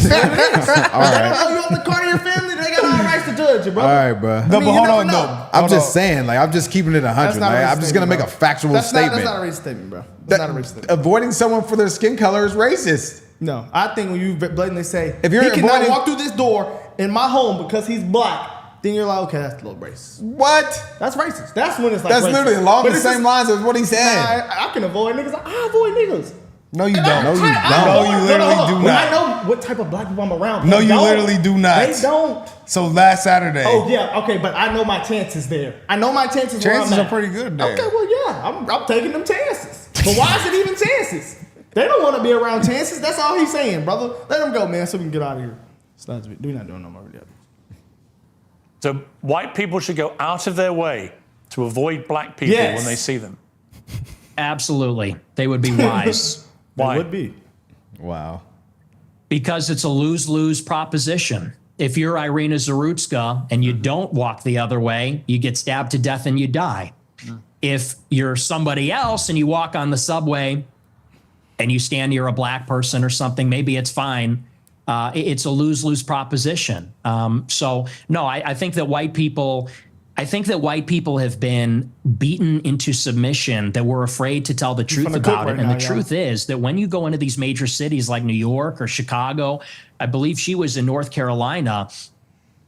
Speaker 5: All right.
Speaker 4: Oh, you on the Cartier family? They got all rights to judge you,
Speaker 5: All
Speaker 4: brother.
Speaker 5: right, bro.
Speaker 6: No,
Speaker 4: mean,
Speaker 6: but
Speaker 4: you
Speaker 6: hold
Speaker 4: never
Speaker 6: on,
Speaker 4: know.
Speaker 6: no.
Speaker 5: I'm
Speaker 6: Hold
Speaker 5: just
Speaker 6: on.
Speaker 5: saying, like, I'm just keeping it 100.
Speaker 4: That's not a
Speaker 5: Like,
Speaker 4: racist
Speaker 5: I'm just gonna
Speaker 4: statement,
Speaker 5: make a
Speaker 4: bro.
Speaker 5: factual statement.
Speaker 4: That's not a racist statement, bro. That's not a racist statement.
Speaker 5: Avoiding someone for their skin color is racist.
Speaker 4: No, I think when you blatantly say,
Speaker 5: If you're
Speaker 4: he cannot
Speaker 5: avoiding-
Speaker 4: walk through this door in my home because he's black, then you're like, okay, that's a little racist.
Speaker 5: What?
Speaker 4: That's racist. That's when it's like
Speaker 5: That's
Speaker 4: racist.
Speaker 5: literally along
Speaker 4: But
Speaker 5: the
Speaker 4: it's
Speaker 5: same
Speaker 4: just-
Speaker 5: lines as what he said.
Speaker 4: Nah, I can avoid niggas. I avoid niggas.
Speaker 6: No, you
Speaker 4: And
Speaker 6: don't.
Speaker 5: No, you
Speaker 4: I
Speaker 5: don't.
Speaker 6: No,
Speaker 4: avoid-
Speaker 6: you literally
Speaker 4: hold on.
Speaker 6: do
Speaker 4: When
Speaker 6: not.
Speaker 4: I know what type of black people I'm around.
Speaker 6: No,
Speaker 4: They
Speaker 6: you
Speaker 4: don't.
Speaker 6: literally do not.
Speaker 4: They don't.
Speaker 6: So last Saturday,
Speaker 4: Oh yeah, okay, but I know my chances there. I know my chances. where
Speaker 6: chances
Speaker 4: I'm
Speaker 6: are
Speaker 4: at.
Speaker 6: pretty good there.
Speaker 4: Okay, well yeah, I'm taking them chances. But why is it even chances? They don't want to be around chances. That's all he's saying, brother. Let him go, man, so we can get out of here. We're not doing no more yet.
Speaker 3: So white people should go out of their way to avoid black people
Speaker 4: Yes.
Speaker 3: when they see them.
Speaker 1: Absolutely. They would be wise.
Speaker 3: Why?
Speaker 4: It would be.
Speaker 5: Wow.
Speaker 1: Because it's a lose-lose proposition. If you're Irina Zarutska and you don't walk the other way, you get stabbed to death and you die. If you're somebody else and you walk on the subway and you stand near a black person or something, maybe it's fine. It's a lose-lose proposition. So no, I think that white people have been beaten into submission, that we're afraid to tell the truth
Speaker 4: finna cook
Speaker 1: about it.
Speaker 4: right
Speaker 1: And
Speaker 4: now,
Speaker 1: the truth is that when you go into these major cities like New York or Chicago, I believe she was in North Carolina,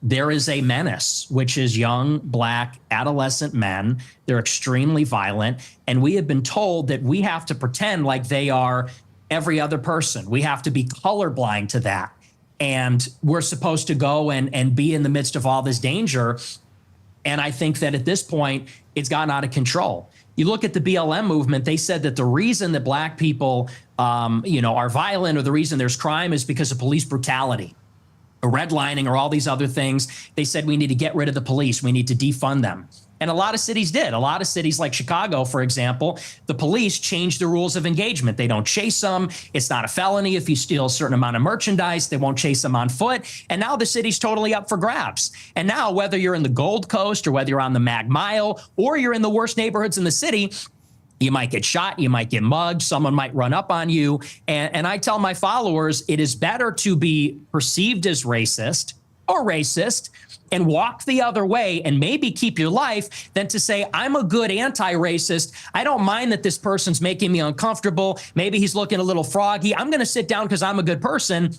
Speaker 1: there is a menace, which is young, black, adolescent men. They're extremely violent. And we have been told that we have to pretend like they are every other person. We have to be colorblind to that. And we're supposed to go and be in the midst of all this danger. And I think that at this point, it's gotten out of control. You look at the BLM movement, they said that the reason that black people are violent, or the reason there's crime, is because of police brutality, or redlining, or all these other things. They said we need to get rid of the police. We need to defund them. And a lot of cities did. A lot of cities like Chicago, for example, the police changed the rules of engagement. They don't chase them. It's not a felony if you steal a certain amount of merchandise. They won't chase them on foot. And now the city's totally up for grabs. And now whether you're in the Gold Coast or whether you're on the Mag Mile or you're in the worst neighborhoods in the city, You might get shot, you might get mugged, someone might run up on you. And I tell my followers, it is better to be perceived as racist or racist and walk the other way and maybe keep your life than to say, I'm a good anti-racist. I don't mind that this person's making me uncomfortable. Maybe he's looking a little froggy. I'm going to sit down because I'm a good person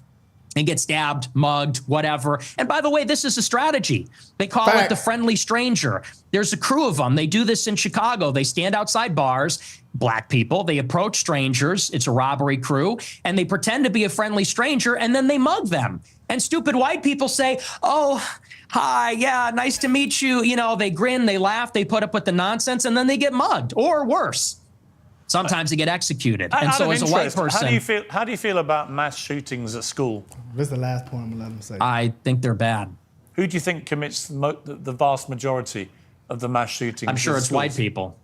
Speaker 1: and get stabbed, mugged, whatever. And by the way, this is a strategy. They call it the friendly stranger. There's a crew of them. They do this in Chicago. They stand outside bars, black people. They approach strangers. It's a robbery crew. And they pretend to be a friendly stranger, and then they mug them. And stupid white people say, oh, hi, yeah, nice to meet you. You know, they grin, they laugh, they put up with the nonsense, and then they get mugged, or worse. Sometimes they get executed. And so as a white person...
Speaker 3: How do you feel about mass shootings at school?
Speaker 4: This is the last point I'm going to let them say.
Speaker 1: I think they're bad.
Speaker 3: Who do you think commits the vast majority of the mass shootings?
Speaker 1: I'm sure it's
Speaker 3: schools?
Speaker 1: white people.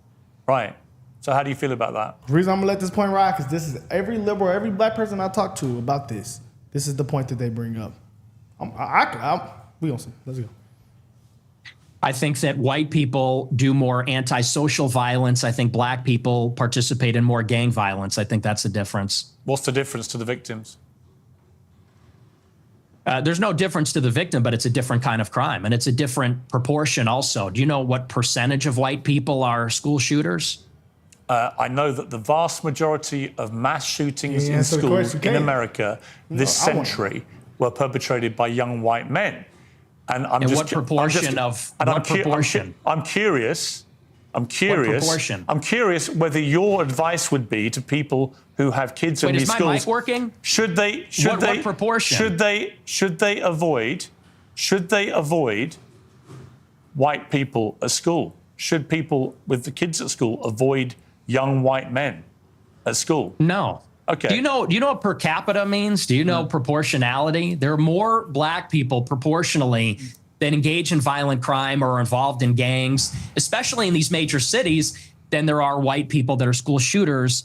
Speaker 3: Right. So how do you feel about that?
Speaker 4: The reason I'm going to let this point ride, because this is every liberal, every black person I talk to about this. This is the point that they bring up. We gonna see. Let's go.
Speaker 1: I think that white people do more antisocial violence. I think black people participate in more gang violence. I think that's the difference.
Speaker 3: What's the difference to the victims?
Speaker 1: There's no difference to the victim, but it's a different kind of crime, and it's a different proportion also. Do you know what percentage of white people are school shooters?
Speaker 3: I know that the vast majority of mass shootings in schools in America this century were perpetrated by young white men. And I'm
Speaker 1: and
Speaker 3: just
Speaker 1: what proportion
Speaker 3: I'm curious. I'm curious whether your advice would be to people who have kids in these schools.
Speaker 1: Wait, is my mic working?
Speaker 3: What proportion? Should they avoid white people at school? Should people with the kids at school avoid young white men at school?
Speaker 1: No.
Speaker 3: Okay.
Speaker 1: Do you know what per capita means? Do you know proportionality? There are more black people proportionally that engage in violent crime or are involved in gangs, especially in these major cities, than there are white people that are school shooters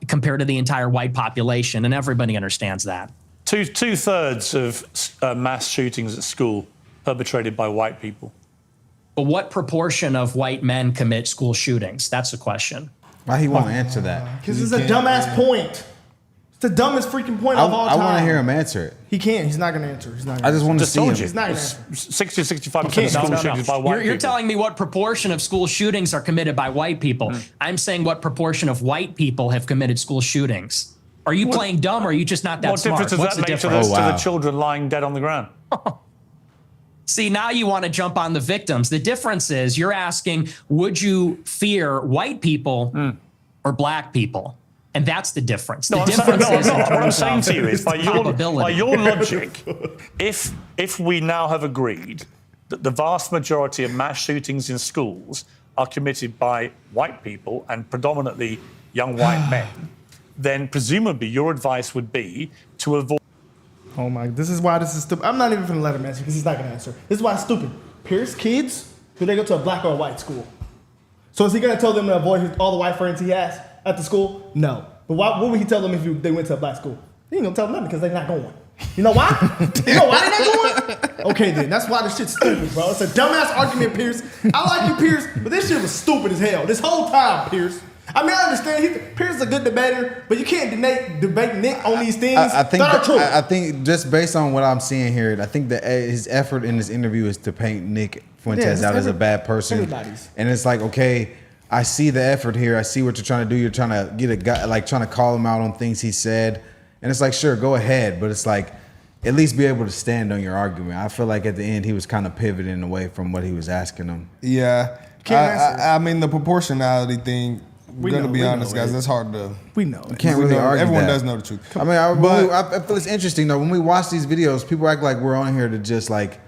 Speaker 1: compared to the entire white population. And everybody understands that.
Speaker 3: Two-thirds of mass shootings at school perpetrated by white people.
Speaker 1: But what proportion of white men commit school shootings? That's the question.
Speaker 5: Why he won't answer that?
Speaker 4: Because it's a dumbass point. It's the dumbest freaking point of all time.
Speaker 5: I want to hear him answer it.
Speaker 4: He can't. He's not going to answer.
Speaker 5: I just want to see him.
Speaker 4: He's not going to answer.
Speaker 3: 60-65% of school shootings by white people.
Speaker 1: You're telling me what proportion of school shootings are committed by white people. I'm saying what proportion of white people have committed school shootings. Are you playing dumb, or are you just not that smart?
Speaker 3: What difference does that make to the children lying dead on the ground?
Speaker 1: See, now you want to jump on the victims. The difference is you're asking, would you fear white people or black people? And that's the difference. The difference is
Speaker 3: what I'm saying to you is, by your logic, if we now have agreed that the vast majority of mass shootings in schools are committed by white people and predominantly young white men, then presumably your advice would be to avoid...
Speaker 4: Oh my, this is why this is stupid. I'm not even going to let him answer because he's not going to answer. This is why it's stupid. Pierce kids, do they go to a black or a white school? So is he going to tell them to avoid all the white friends he has at the school? No. But what would he tell them if they went to a black school? He ain't going to tell them nothing because they're not going. You know why? You know why they're not going? Okay, then. That's why this shit's stupid, bro. It's a dumbass argument, Pierce. I like you, Pierce, but this shit was stupid as hell. This whole time, Pierce. I mean, I understand Pierce is a good debater, but you can't debate Nick on these things that are true.
Speaker 5: I think just based on what I'm seeing here, I think that his effort in this interview is to paint Nick Fuentes out as a bad person.
Speaker 4: Everybody's.
Speaker 5: And it's like, okay, I see the effort here. I see what you're trying to do. You're trying to get a guy, like trying to call him out on things he said. And it's like, sure, go ahead. But it's like, at least be able to stand on your argument. I feel like at the end, he was kind of pivoting away from what he was asking him.
Speaker 6: Yeah. I mean, the proportionality thing, we're going to be honest, guys, that's hard to...
Speaker 4: We know it.
Speaker 5: You can't really argue
Speaker 6: Everyone
Speaker 5: that.
Speaker 6: does know the truth.
Speaker 5: I mean, I feel it's interesting, though. When we watch these videos, people act like we're on here to just, like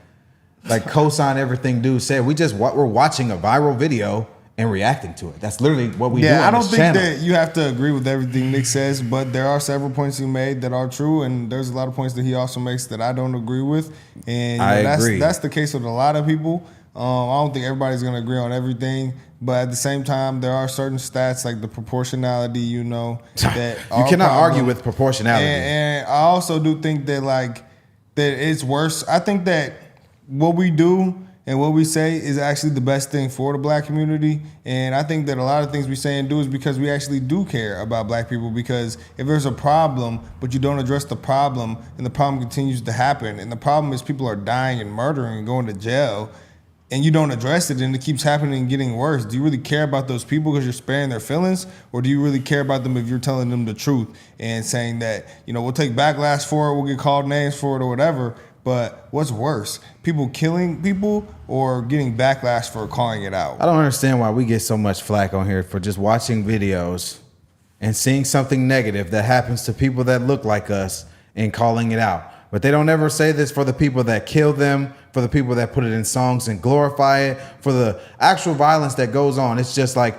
Speaker 5: co-sign everything dude said. We're watching a viral video and reacting to it. That's literally what we do on this channel.
Speaker 6: I don't think that you have to agree with everything Nick says, but there are several points he made that are true, and there's a lot of points that he also makes that I don't agree with. And
Speaker 5: I agree.
Speaker 6: That's the case with a lot of people. I don't think everybody's going to agree on everything, but at the same time, there are certain stats like the proportionality, that
Speaker 5: you cannot argue with proportionality.
Speaker 6: And I also do think that that it's worse. I think that what we do and what we say is actually the best thing for the black community. And I think that a lot of things we say and do is because we actually do care about black people, because if there's a problem, but you don't address the problem, and the problem continues to happen, and the problem is people are dying and murdering and going to jail, and you don't address it, and it keeps happening and getting worse. Do you really care about those people because you're sparing their feelings? Or do you really care about them if you're telling them the truth and saying that, you know, we'll take backlash for it, we'll get called names for it or whatever, but what's worse, people killing people or getting backlash for calling it out?
Speaker 5: I don't understand why we get so much flack on here for just watching videos and seeing something negative that happens to people that look like us and calling it out. But they don't ever say this for the people that kill them, for the people that put it in songs and glorify it, for the actual violence that goes on. It's just like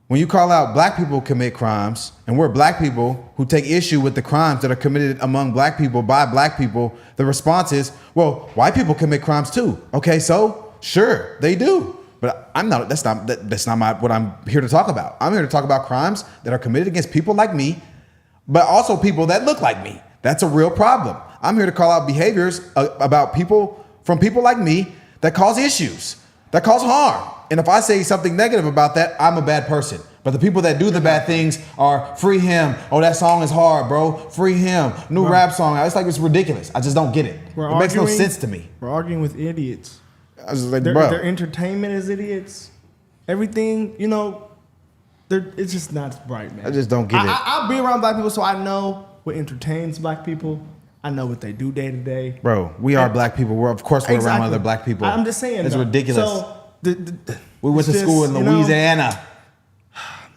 Speaker 5: when you call out black people commit crimes, and we're black people who take issue with the crimes that are committed among black people by black people, the response is, well, white people commit crimes too. Okay, so sure, they do. But that's not what I'm here to talk about. I'm here to talk about crimes that are committed against people like me, but also people that look like me. That's a real problem. I'm here to call out behaviors about people like me that cause issues, that cause harm. And if I say something negative about that, I'm a bad person. But the people that do the bad things are free him. Oh, that song is hard, bro. Free him. New rap song. It's like, it's ridiculous. I just don't get it. It makes no sense to me.
Speaker 4: We're arguing with idiots.
Speaker 5: I was just like,
Speaker 4: Their
Speaker 5: bro.
Speaker 4: entertainment is idiots. Everything, you know, it's just not right, man.
Speaker 5: I just don't get it.
Speaker 4: I'll be around black people, so I know what entertains black people. I know what they do day to day.
Speaker 5: Bro, we are black people. Of course we're around other black people.
Speaker 4: I'm just saying.
Speaker 5: It's
Speaker 4: though.
Speaker 5: ridiculous.
Speaker 4: So,
Speaker 5: we went to school in Louisiana.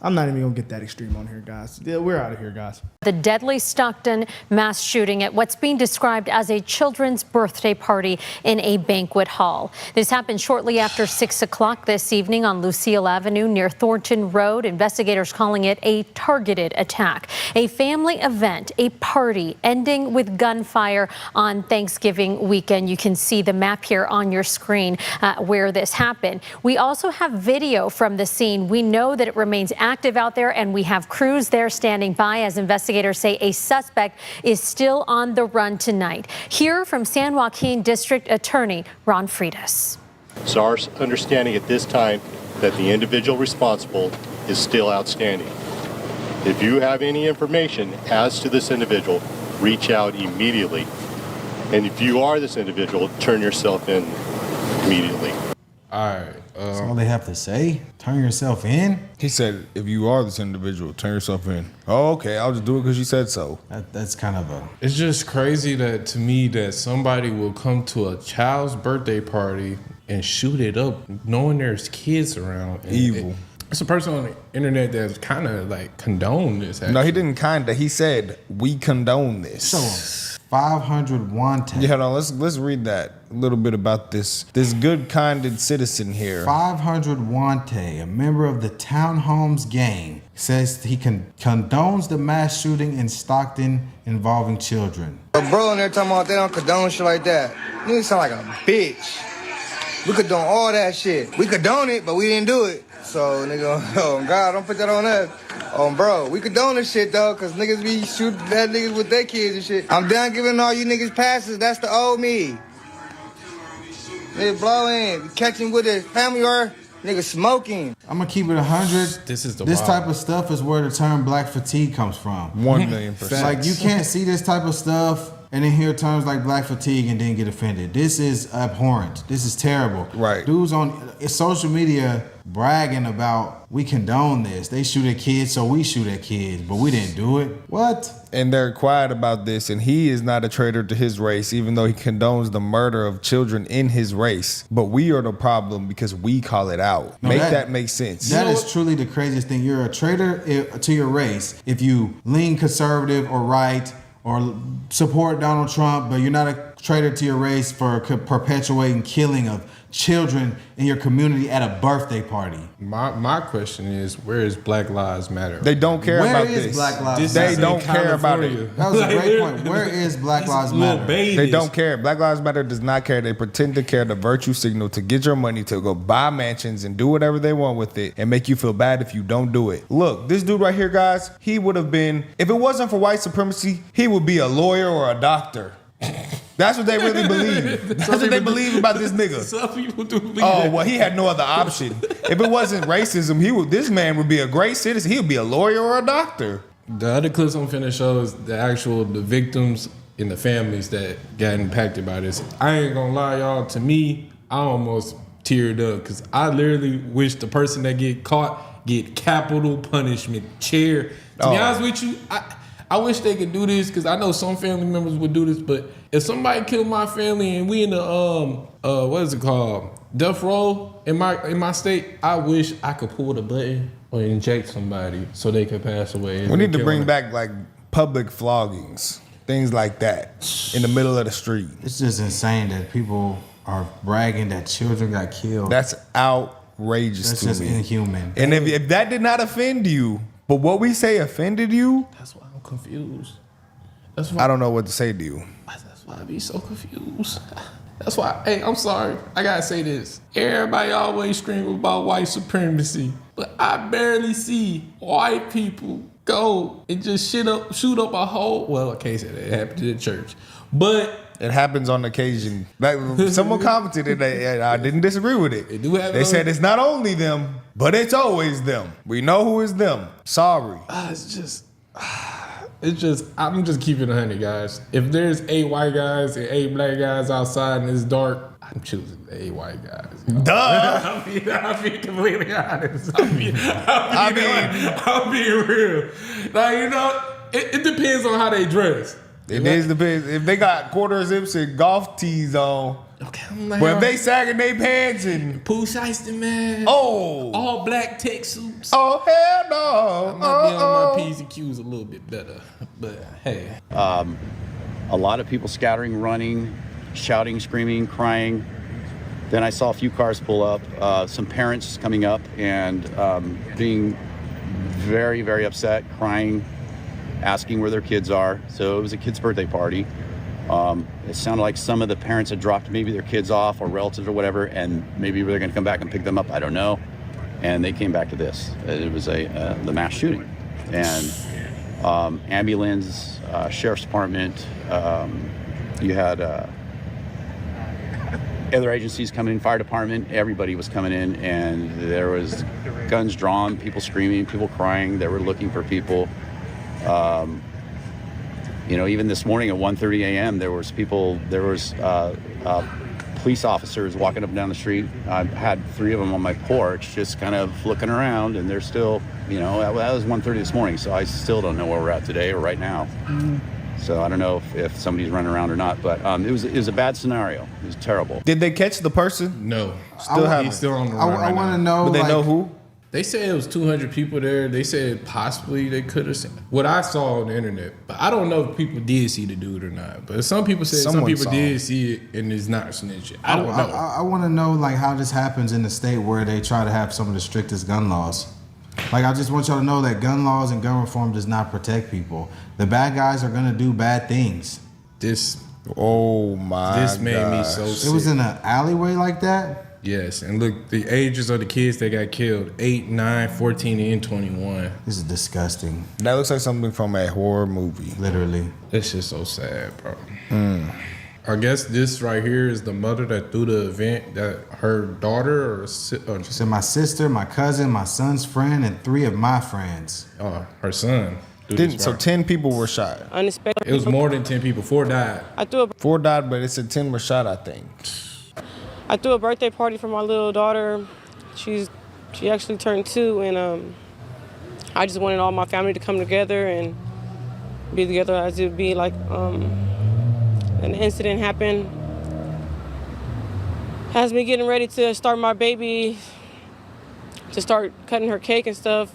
Speaker 4: I'm not even going to get that extreme on here, guys. We're out of here, guys.
Speaker 7: The deadly Stockton mass shooting at what's being described as a children's birthday party in a banquet hall. This happened shortly after 6 o'clock this evening on Lucille Avenue near Thornton Road. Investigators calling it a targeted attack. A family event, a party ending with gunfire on Thanksgiving weekend. You can see the map here on your screen where this happened. We also have video from the scene. We know that it remains active out there, and we have crews there standing by as investigators say a suspect is still on the run tonight. Hear from San Joaquin District Attorney Ron Freitas.
Speaker 8: It's our understanding at this time that the individual responsible is still outstanding. If you have any information as to this individual, reach out immediately. And if you are this individual, turn yourself in immediately.
Speaker 6: All right.
Speaker 5: That's all they have to say? Turn yourself in?
Speaker 6: He said, if you are this individual, turn yourself in. Oh, okay. I'll just do it because you said so.
Speaker 5: That's kind of a...
Speaker 9: It's just crazy that to me that somebody will come to a child's birthday party and shoot it up knowing there's kids around.
Speaker 6: Evil.
Speaker 9: It's a person on the internet that's kind of like condoned this. Actually.
Speaker 6: No, he didn't kinda. He said, we condone this.
Speaker 5: Show him. 500 wanted.
Speaker 6: Yeah, hold on. Let's read that a little bit about this good-kinded citizen here.
Speaker 5: 500 Wante, a member of the Townhomes gang, says he condones the mass shooting in Stockton involving children.
Speaker 10: Bro, and they're talking about they don't condone shit like that. Nigga sound like a bitch. We condone all that shit. We condone it, but we didn't do it. So, nigga, oh, God, don't put that on us. Oh, bro, we condone this shit, though, because niggas be shooting that niggas with their kids and shit. I'm done giving all you niggas passes. That's the old me. Nigga blowing, catching with his family or nigga smoking.
Speaker 5: I'm going to keep it 100. This type of stuff is where the term black fatigue comes from.
Speaker 6: 1,000,000%.
Speaker 5: Like, you can't see this type of stuff and then hear terms like black fatigue and then get offended. This is abhorrent. This is terrible.
Speaker 6: Right.
Speaker 5: Dudes on social media bragging about, we condone this. They shoot at kids, so we shoot at kids, but we didn't do it. What?
Speaker 6: And they're quiet about this, and he is not a traitor to his race, even though he condones the murder of children in his race. But we are the problem because we call it out.
Speaker 5: No,
Speaker 6: that make sense.
Speaker 5: That is truly the craziest thing. You're a traitor to your race if you lean conservative or right or support Donald Trump, but you're not a traitor to your race for perpetuating killing of children in your community at a birthday party.
Speaker 9: My question is, where is Black Lives Matter?
Speaker 6: They don't care about this.
Speaker 5: Where is Black Lives Matter?
Speaker 6: They don't care about it.
Speaker 5: That was a great point. Where is Black Lives Matter?
Speaker 6: They don't care. Black Lives Matter does not care. They pretend to care, the virtue signal to get your money to go buy mansions and do whatever they want with it and make you feel bad if you don't do it. Look, this dude right here, guys, he would have been, if it wasn't for white supremacy, he would be a lawyer or a doctor. That's what they really believe. That's what they believe about this nigga.
Speaker 9: Some people do believe
Speaker 6: Oh,
Speaker 9: that.
Speaker 6: well, he had no other option. If it wasn't racism, this man would be a great citizen. He would be a lawyer or a doctor.
Speaker 9: The other clips I'm finna show is the victims and the families that got impacted by this. I ain't gonna lie, y'all. To me, I almost teared up because I literally wish the person that get caught get capital punishment, chair. To be honest with you, I wish they could do this because I know some family members would do this, but if somebody killed my family and we in the what is it called, death row in my state, I wish I could pull the button or inject somebody so they could pass away.
Speaker 6: We need to bring back like public floggings, things like that, in the middle of the street.
Speaker 5: It's just insane that people are bragging that children got killed.
Speaker 6: That's outrageous
Speaker 5: That's
Speaker 6: to
Speaker 5: just
Speaker 6: me.
Speaker 5: inhuman.
Speaker 6: And if that did not offend you, but what we say offended you,
Speaker 9: That's why I'm confused. That's why
Speaker 6: I don't know what to say to you.
Speaker 9: That's why I be so confused. That's why, hey, I'm sorry. I gotta say this. Everybody always scream about white supremacy, but I barely see white people go and just shoot up a whole, well, I can't say that. It happened to the church. But
Speaker 6: it happens on occasion. Like someone commented and I didn't disagree with it. They said it's not only them, but it's always them. We know who is them. Sorry.
Speaker 9: I'm just keeping it 100, guys. If there's 8 white guys and 8 black guys outside and it's dark, I'm choosing the 8 white guys.
Speaker 6: Duh.
Speaker 9: I'll be completely honest. I'm being real. Like, it depends on how they dress.
Speaker 6: It depends. If they got quarter zips and golf tees on,
Speaker 9: okay, I'm like,
Speaker 6: but if they sagging their pants and
Speaker 9: Pooh Shiesty, man.
Speaker 6: Oh,
Speaker 9: all black tech suits.
Speaker 6: Oh hell no!
Speaker 9: I might be on my P's and Q's a little bit better, but hey.
Speaker 11: A lot of people scattering, running, shouting, screaming, crying. Then I saw a few cars pull up. Some parents coming up and being very, very upset, crying, asking where their kids are. So it was a kid's birthday party. It sounded like some of the parents had dropped maybe their kids off or relatives or whatever, and maybe they're going to come back and pick them up. I don't know. And they came back to this. It was the mass shooting, and ambulance, sheriff's department. You had other agencies coming in, fire department. Everybody was coming in, and there was guns drawn, people screaming, people crying. They were looking for people. Even this morning at 1:30 a.m., there was police officers walking up and down the street. I had 3 of them on my porch, just kind of looking around, and they're still, that was 1:30 this morning, so I still don't know where we're at today or right now. So I don't know if somebody's running around or not, but it was a bad scenario. It was terrible.
Speaker 6: Did they catch the person?
Speaker 9: No.
Speaker 6: He's
Speaker 9: still on the run
Speaker 5: I want to know.
Speaker 6: But they know who?
Speaker 9: They said it was 200 people there. They said possibly they could have seen what I saw on the internet. But I don't know if people did see the dude or not. But some people said some people did see it and it's not snitching. I don't know.
Speaker 5: I want to know how this happens in the state where they try to have some of the strictest gun laws. I just want y'all to know that gun laws and gun reform does not protect people. The bad guys are gonna do bad things.
Speaker 9: This
Speaker 6: made
Speaker 9: me so sick.
Speaker 5: It was in an alleyway like that?
Speaker 9: Yes, and look, the ages of the kids that got killed, 8, 9, 14, and 21.
Speaker 5: This is disgusting.
Speaker 6: That looks like something from a horror movie.
Speaker 5: Literally.
Speaker 9: It's just so sad, bro. I guess this right here is the mother that threw the event that her daughter
Speaker 5: She said my sister, my cousin, my son's friend, and 3 of my friends.
Speaker 9: Her son.
Speaker 6: So 10 people were shot.
Speaker 12: Unexpected.
Speaker 9: It was more than 10 people. 4 died.
Speaker 6: 4 died, but it said 10 were shot, I think.
Speaker 12: I threw a birthday party for my little daughter. She actually turned 2, and I just wanted all my family to come together and be together as it would be like an incident happened. Has me getting ready to start my baby, to start cutting her cake and stuff.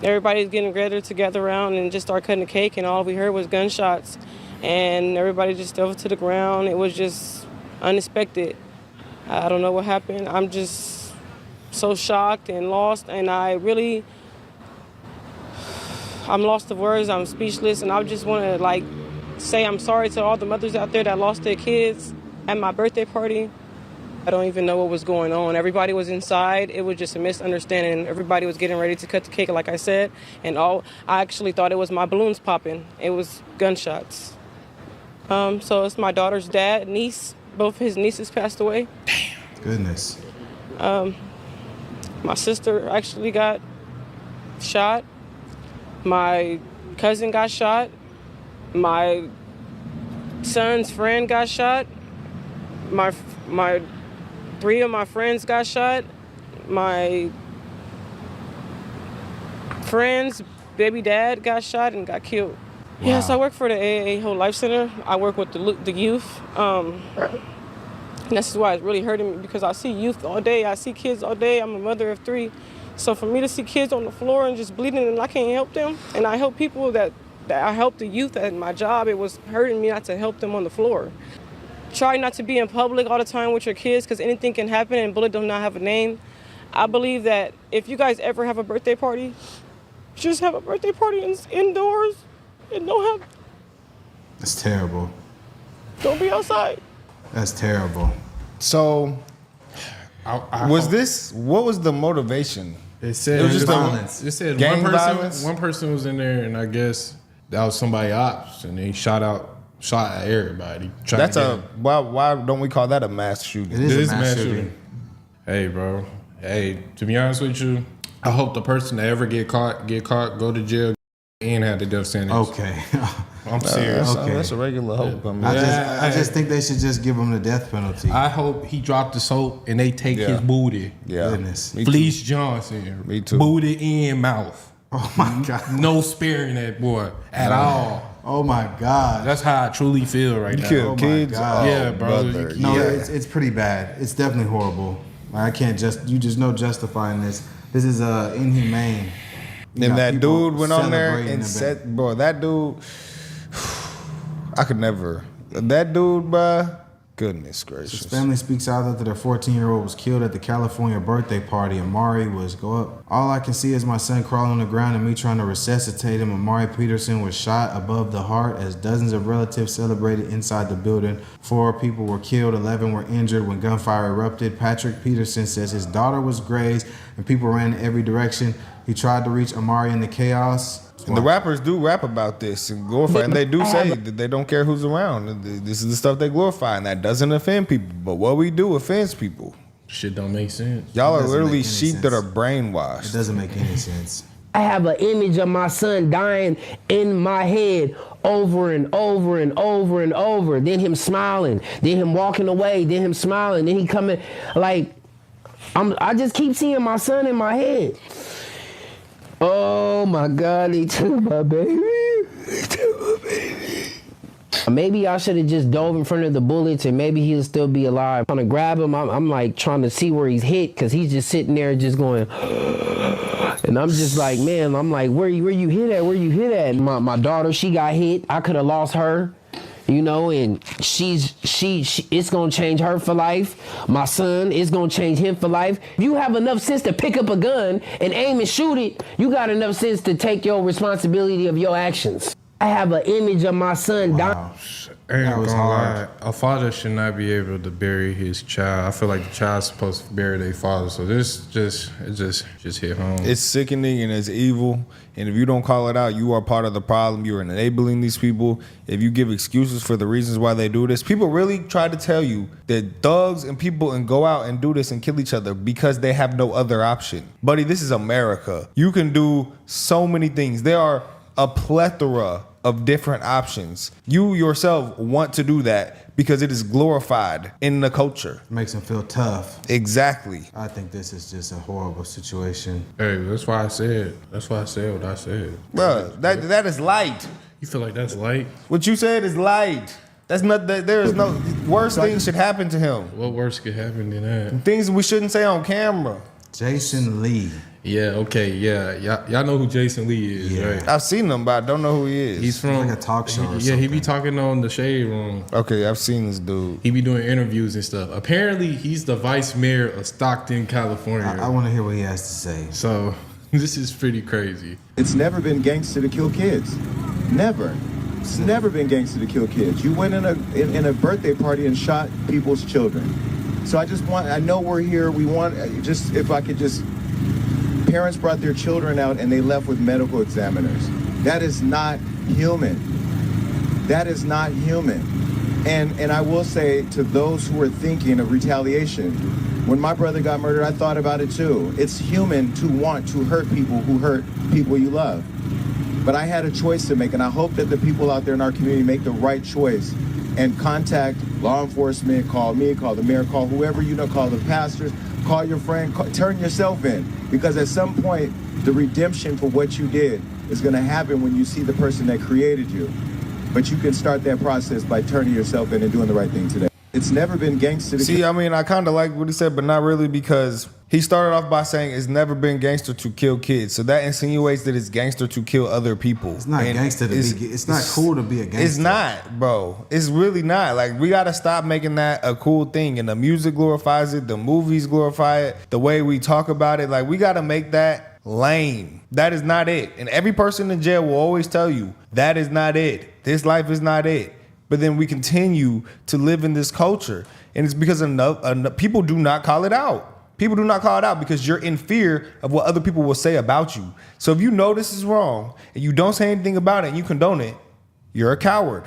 Speaker 12: Everybody's getting together around and just start cutting the cake, and all we heard was gunshots, and everybody just fell to the ground. It was just unexpected. I don't know what happened. I'm just so shocked and lost, and I'm lost of words. I'm speechless, and I just want to say I'm sorry to all the mothers out there that lost their kids at my birthday party. I don't even know what was going on. Everybody was inside. It was just a misunderstanding. Everybody was getting ready to cut the cake, like I said, and I actually thought it was my balloons popping. It was gunshots. So it's my daughter's dad, niece. Both his nieces passed away.
Speaker 5: Damn. Goodness.
Speaker 12: My sister actually got shot. My cousin got shot. My son's friend got shot. My 3 of my friends got shot. My friend's baby dad got shot and got killed. Wow. Yes, I work for the AA Whole Life Center. I work with the youth. And this is why it's really hurting me, because I see youth all day. I see kids all day. I'm a mother of 3. So for me to see kids on the floor and just bleeding and I can't help them, and I help people that I help the youth at my job, it was hurting me not to help them on the floor. Try not to be in public all the time with your kids, because anything can happen and bullet does not have a name. I believe that if you guys ever have a birthday party, just have a birthday party indoors and don't have...
Speaker 5: That's terrible.
Speaker 12: Don't be outside.
Speaker 5: That's terrible.
Speaker 6: So, what was the motivation?
Speaker 9: It said
Speaker 5: it was just violence.
Speaker 9: It said
Speaker 6: gang violence?
Speaker 9: One person was in there, and I guess that was somebody ops, and they shot at everybody.
Speaker 6: That's why don't we call that a mass shooting?
Speaker 5: It is a mass shooting.
Speaker 9: Hey, bro. Hey, to be honest with you, I hope the person that ever get caught, go to jail, and have the death sentence.
Speaker 5: Okay.
Speaker 9: I'm serious.
Speaker 6: Okay. That's a regular hope.
Speaker 5: I just think they should just give him the death penalty.
Speaker 9: I hope he dropped the soap and they take his booty.
Speaker 6: Yeah.
Speaker 5: Goodness.
Speaker 9: Felice Johnson.
Speaker 6: Me too.
Speaker 9: Booty and mouth.
Speaker 5: Oh my God.
Speaker 9: No sparing that boy at all.
Speaker 5: Oh my God.
Speaker 9: That's how I truly feel right now.
Speaker 6: Kill kids.
Speaker 5: God.
Speaker 9: Yeah, bro.
Speaker 5: No, it's pretty bad. It's definitely horrible. I can't justifying this. This is inhumane.
Speaker 6: And that dude went on there and said, bro, that dude, I could never. That dude, bro, goodness gracious.
Speaker 5: His family speaks out after their 14-year-old was killed at the California birthday party. Amari was all I can see is my son crawling on the ground and me trying to resuscitate him. Amari Peterson was shot above the heart as dozens of relatives celebrated inside the building. 4 people were killed, 11 were injured when gunfire erupted. Patrick Peterson says his daughter was grazed and people ran in every direction. He tried to reach Amari in the chaos.
Speaker 6: And the rappers do rap about this and glorify, and they do say that they don't care who's around. This is the stuff they glorify, and that doesn't offend people. But what we do offends people.
Speaker 9: Shit don't make sense.
Speaker 6: Y'all are literally sheep that are brainwashed.
Speaker 5: It doesn't make any sense.
Speaker 13: I have an image of my son dying in my head over and over and over and over. Then him smiling, then him walking away, then him smiling, then he coming. Like, I just keep seeing my son in my head. Oh my God, they took my baby. They took my baby. Maybe I should have just dove in front of the bullets and maybe he'll still be alive. I'm trying to grab him. I'm like trying to see where he's hit because he's just sitting there just going. And I'm just like, man, I'm like, where you hit at? Where you hit at? My daughter, she got hit. I could have lost her. You know, and it's gonna change her for life. My son, it's gonna change him for life. If you have enough sense to pick up a gun and aim and shoot it, you got enough sense to take your responsibility of your actions. I have an image of my son dying.
Speaker 9: That was hard. A father should not be able to bury his child. I feel like the child's supposed to bury their father. So this just hit home.
Speaker 6: It's sickening and it's evil. And if you don't call it out, you are part of the problem. You're enabling these people. If you give excuses for the reasons why they do this, people really try to tell you that thugs and people and go out and do this and kill each other because they have no other option. Buddy, this is America. You can do so many things. There are a plethora of different options. You yourself want to do that because it is glorified in the culture.
Speaker 5: Makes them feel tough.
Speaker 6: Exactly.
Speaker 5: I think this is just a horrible situation.
Speaker 9: Hey, that's why I said what I said.
Speaker 6: Bro, that is light.
Speaker 9: You feel like that's light?
Speaker 6: What you said is light. That's not. There is no worse things should happen to him.
Speaker 9: What worse could happen than that?
Speaker 6: Things we shouldn't say on camera.
Speaker 5: Jason Lee.
Speaker 9: Yeah, okay, yeah. Y'all know who Jason Lee is, right?
Speaker 6: I've seen him, but I don't know who he is.
Speaker 9: He's from
Speaker 5: like a talk show or something.
Speaker 9: Yeah, he be talking on the Shade Room.
Speaker 6: Okay, I've seen this dude.
Speaker 9: He be doing interviews and stuff. Apparently, he's the vice mayor of Stockton, California.
Speaker 5: I want to hear what he has to say.
Speaker 9: So, this is pretty crazy.
Speaker 14: It's never been gangster to kill kids. Never. It's never been gangster to kill kids. You went in a birthday party and shot people's children. So I know we're here. We want, if I could just, parents brought their children out and they left with medical examiners. That is not human. That is not human. And I will say to those who are thinking of retaliation, when my brother got murdered, I thought about it too. It's human to want to hurt people who hurt people you love. But I had a choice to make, and I hope that the people out there in our community make the right choice and contact law enforcement, call me, call the mayor, call whoever you know, call the pastors, call your friend, turn yourself in. Because at some point, the redemption for what you did is going to happen when you see the person that created you. But you can start that process by turning yourself in and doing the right thing today. It's never been gangster to
Speaker 6: See, I mean, I kind of like what he said, but not really, because he started off by saying it's never been gangster to kill kids. So that insinuates that it's gangster to kill other people.
Speaker 5: It's not gangster to be. It's not cool to be a gangster.
Speaker 6: It's not, bro. It's really not. Like, we got to stop making that a cool thing. And the music glorifies it. The movies glorify it. The way we talk about it. Like, we got to make that lame. That is not it. And every person in jail will always tell you that is not it. This life is not it. But then we continue to live in this culture. And it's because people do not call it out. People do not call it out because you're in fear of what other people will say about you. So if you know this is wrong and you don't say anything about it and you condone it, you're a coward.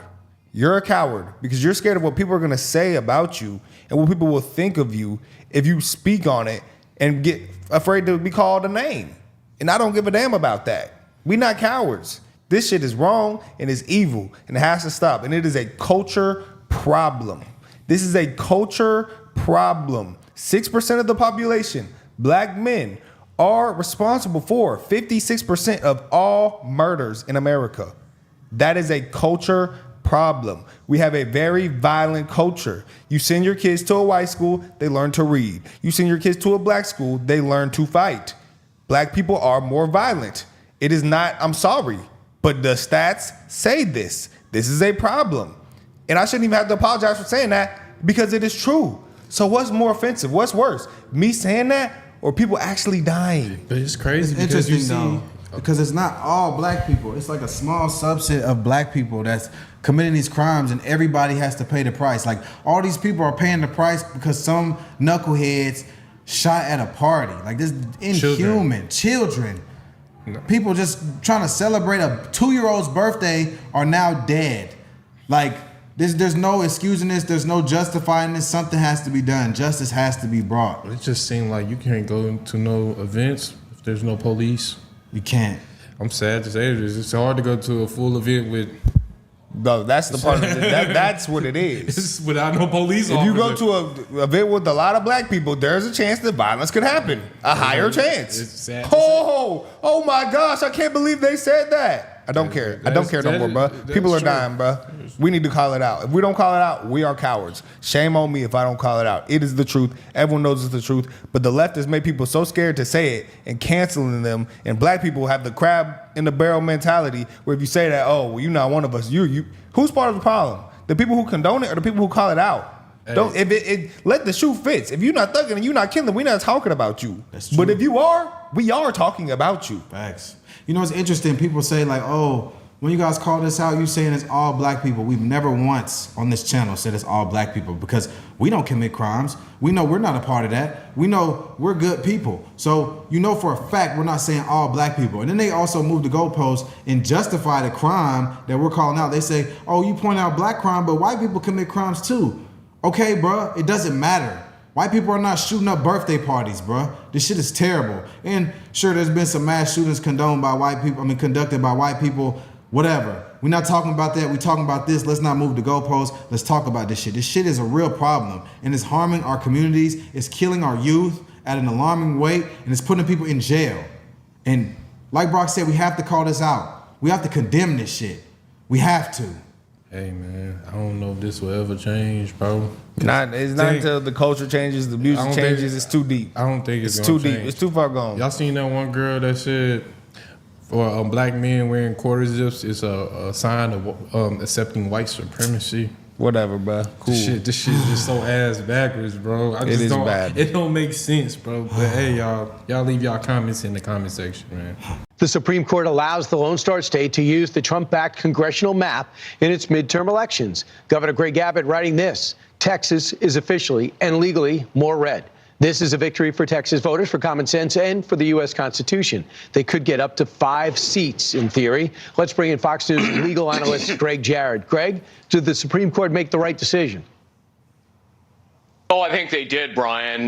Speaker 6: You're a coward because you're scared of what people are going to say about you and what people will think of you if you speak on it and get afraid to be called a name. And I don't give a damn about that. We're not cowards. This shit is wrong and it's evil and it has to stop. And it is a culture problem. This is a culture problem. 6% of the population, black men, are responsible for 56% of all murders in America. That is a culture problem. We have a very violent culture. You send your kids to a white school, they learn to read. You send your kids to a black school, they learn to fight. Black people are more violent. It is not, I'm sorry, but the stats say this. This is a problem. And I shouldn't even have to apologize for saying that because it is true. So what's more offensive? What's worse? Me saying that or people actually dying?
Speaker 9: But it's crazy
Speaker 5: It's
Speaker 9: because
Speaker 5: interesting though, because it's not all black people. It's like a small subset of black people that's committing these crimes and everybody has to pay the price. Like all these people are paying the price because some knuckleheads shot at a party. Like this inhuman. Children. No. People just trying to celebrate a 2-year-old's birthday are now dead. Like there's no excusing this. There's no justifying this. Something has to be done. Justice has to be brought.
Speaker 9: It just seemed like you can't go to no events if there's no police.
Speaker 5: You can't.
Speaker 9: I'm sad to say this. It's hard to go to a full event with.
Speaker 6: No, that's the part of it. That's what it is.
Speaker 9: It's without no police
Speaker 6: officer. If you go to a event with a lot of black people, there's a chance that violence could happen. A higher chance.
Speaker 9: It's sad.
Speaker 6: Oh my gosh, I can't believe they said that. I don't care. I don't care no more, bro. People are dying, bro. We need to call it out. If we don't call it out, we are cowards. Shame on me if I don't call it out. It is the truth. Everyone knows it's the truth. But the left has made people so scared to say it and canceling them. And black people have the crab in the barrel mentality where if you say that, oh, well, you're not one of us. You. Who's part of the problem? The people who condone it or the people who call it out? Hey. Don't let the shoe fits. If you're not thugging and you're not killing, we're not talking about you.
Speaker 5: That's true.
Speaker 6: But if you are, we are talking about you.
Speaker 5: Facts. You know, it's interesting. People say like, oh, when you guys call this out, you saying it's all black people. We've never once on this channel said it's all black people because we don't commit crimes. We know we're not a part of that. We know we're good people. So you know for a fact we're not saying all black people. And then they also move the goalposts and justify the crime that we're calling out. They say, oh, you point out black crime, but white people commit crimes too. Okay, bruh, it doesn't matter. White people are not shooting up birthday parties, bruh. This shit is terrible. And sure, there's been some mass shootings conducted by white people, whatever. We're not talking about that. We're talking about this. Let's not move the goalposts. Let's talk about this shit. This shit is a real problem. And it's harming our communities. It's killing our youth at an alarming rate. And it's putting people in jail. And like Brock said, we have to call this out. We have to condemn this shit. We have to.
Speaker 9: Hey man, I don't know if this will ever change, bro.
Speaker 6: It's not until the culture changes, the music changes. It's too deep.
Speaker 9: I don't think it's
Speaker 6: too
Speaker 9: change.
Speaker 6: deep. It's too far gone.
Speaker 9: Y'all seen that one girl that said, for black men wearing quarter zips is a sign of accepting white supremacy.
Speaker 6: Whatever, bro. Cool.
Speaker 9: This shit is just so ass backwards, bro.
Speaker 6: It is bad.
Speaker 9: It don't make sense, bro. But hey, y'all leave y'all comments in the comment section, man.
Speaker 15: The Supreme Court allows the Lone Star State to use the Trump-backed congressional map in its midterm elections. Governor Greg Abbott writing this: Texas is officially and legally more red. This is a victory for Texas voters, for common sense, and for the U.S. Constitution. They could get up to 5 seats in theory. Let's bring in Fox News legal analyst Greg Jarrett. Greg, did the Supreme Court make the right decision?
Speaker 16: Oh, I think they did, Brian,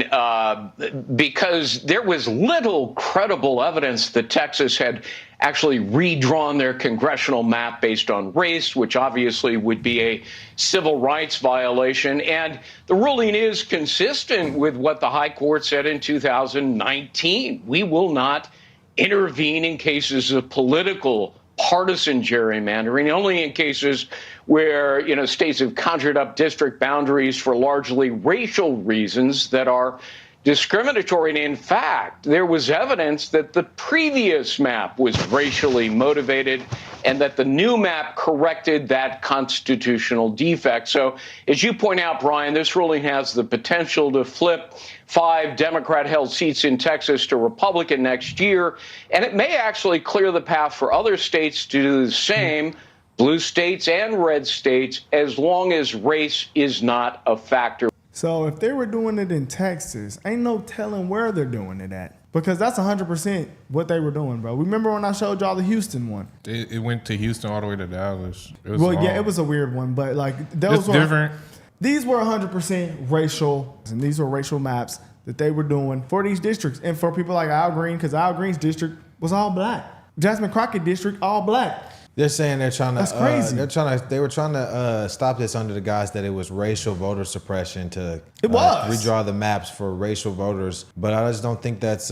Speaker 16: because there was little credible evidence that Texas had actually redrawn their congressional map based on race, which obviously would be a civil rights violation. And the ruling is consistent with what the High Court said in 2019. We will not intervene in cases of political partisan gerrymandering, only in cases where, states have conjured up district boundaries for largely racial reasons that are discriminatory. And in fact, there was evidence that the previous map was racially motivated and that the new map corrected that constitutional defect. So, as you point out, Brian, this ruling has the potential to flip 5 Democrat-held seats in Texas to Republican next year, and it may actually clear the path for other states to do the same, blue states and red states, as long as race is not a factor.
Speaker 4: So if they were doing it in Texas, ain't no telling where they're doing it at. Because that's 100% what they were doing, bro. Remember when I showed y'all the Houston one?
Speaker 9: It went to Houston all the way to Dallas.
Speaker 4: Yeah, it was a weird one, but those were
Speaker 9: different.
Speaker 4: These were 100% racial, and these were racial maps that they were doing for these districts. And for people like Al Green, because Al Green's district was all black. Jasmine Crockett district, all black.
Speaker 5: They're saying they're trying to.
Speaker 4: That's crazy.
Speaker 5: They were trying to stop this under the guise that it was racial voter suppression to redraw the maps for racial voters. But I just don't think that's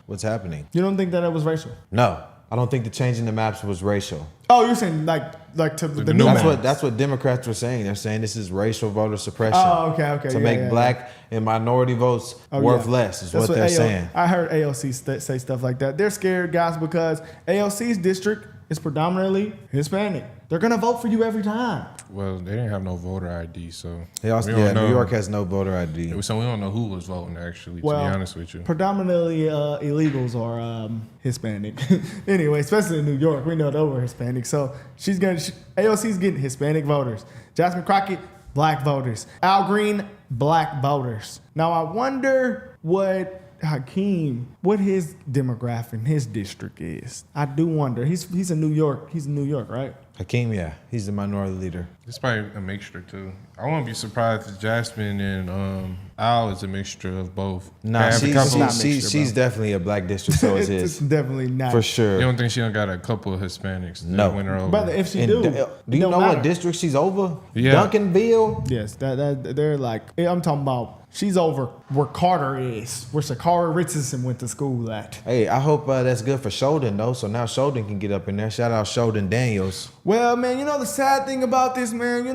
Speaker 5: what's happening.
Speaker 4: You don't think that it was racial?
Speaker 5: No, I don't think the changing the maps was racial.
Speaker 4: Oh, you're saying like to the new maps.
Speaker 5: That's what Democrats were saying. They're saying this is racial voter suppression.
Speaker 4: Oh, okay.
Speaker 5: To make black and minority votes worth less is what they're saying.
Speaker 4: I heard AOC say stuff like that. They're scared, guys, because AOC's district is predominantly Hispanic. They're gonna vote for you every time.
Speaker 9: Well, they didn't have no voter ID, so
Speaker 5: New York has no voter ID.
Speaker 9: So we don't know who was voting actually. To be honest with you,
Speaker 4: predominantly illegals are Hispanic. Anyway, especially in New York, we know they were Hispanic. So AOC's getting Hispanic voters. Jasmine Crockett, black voters. Al Green, black voters. Now I wonder what his demographic, his district is. I do wonder. He's in New York. He's in New York, right?
Speaker 5: Hakeem, yeah. He's the minority leader.
Speaker 9: It's probably a mixture, too. I wouldn't be surprised if Jasmine and Al is a mixture of both.
Speaker 5: Nah, she's definitely a black district, so is his.
Speaker 4: It's definitely not.
Speaker 5: For sure.
Speaker 9: You don't think she done got a couple of Hispanics
Speaker 5: that
Speaker 9: win her over?
Speaker 4: Brother, if she do
Speaker 5: you know what district she's over?
Speaker 9: Yeah.
Speaker 5: Duncanville?
Speaker 4: Yes, that they're like, I'm talking about she's over where Carter is, where Shakara Richardson went to school at.
Speaker 5: Hey, I hope that's good for Sheldon, though, so now Sheldon can get up in there. Shout out Sheldon Daniels.
Speaker 4: Well, man, the sad thing about this, man,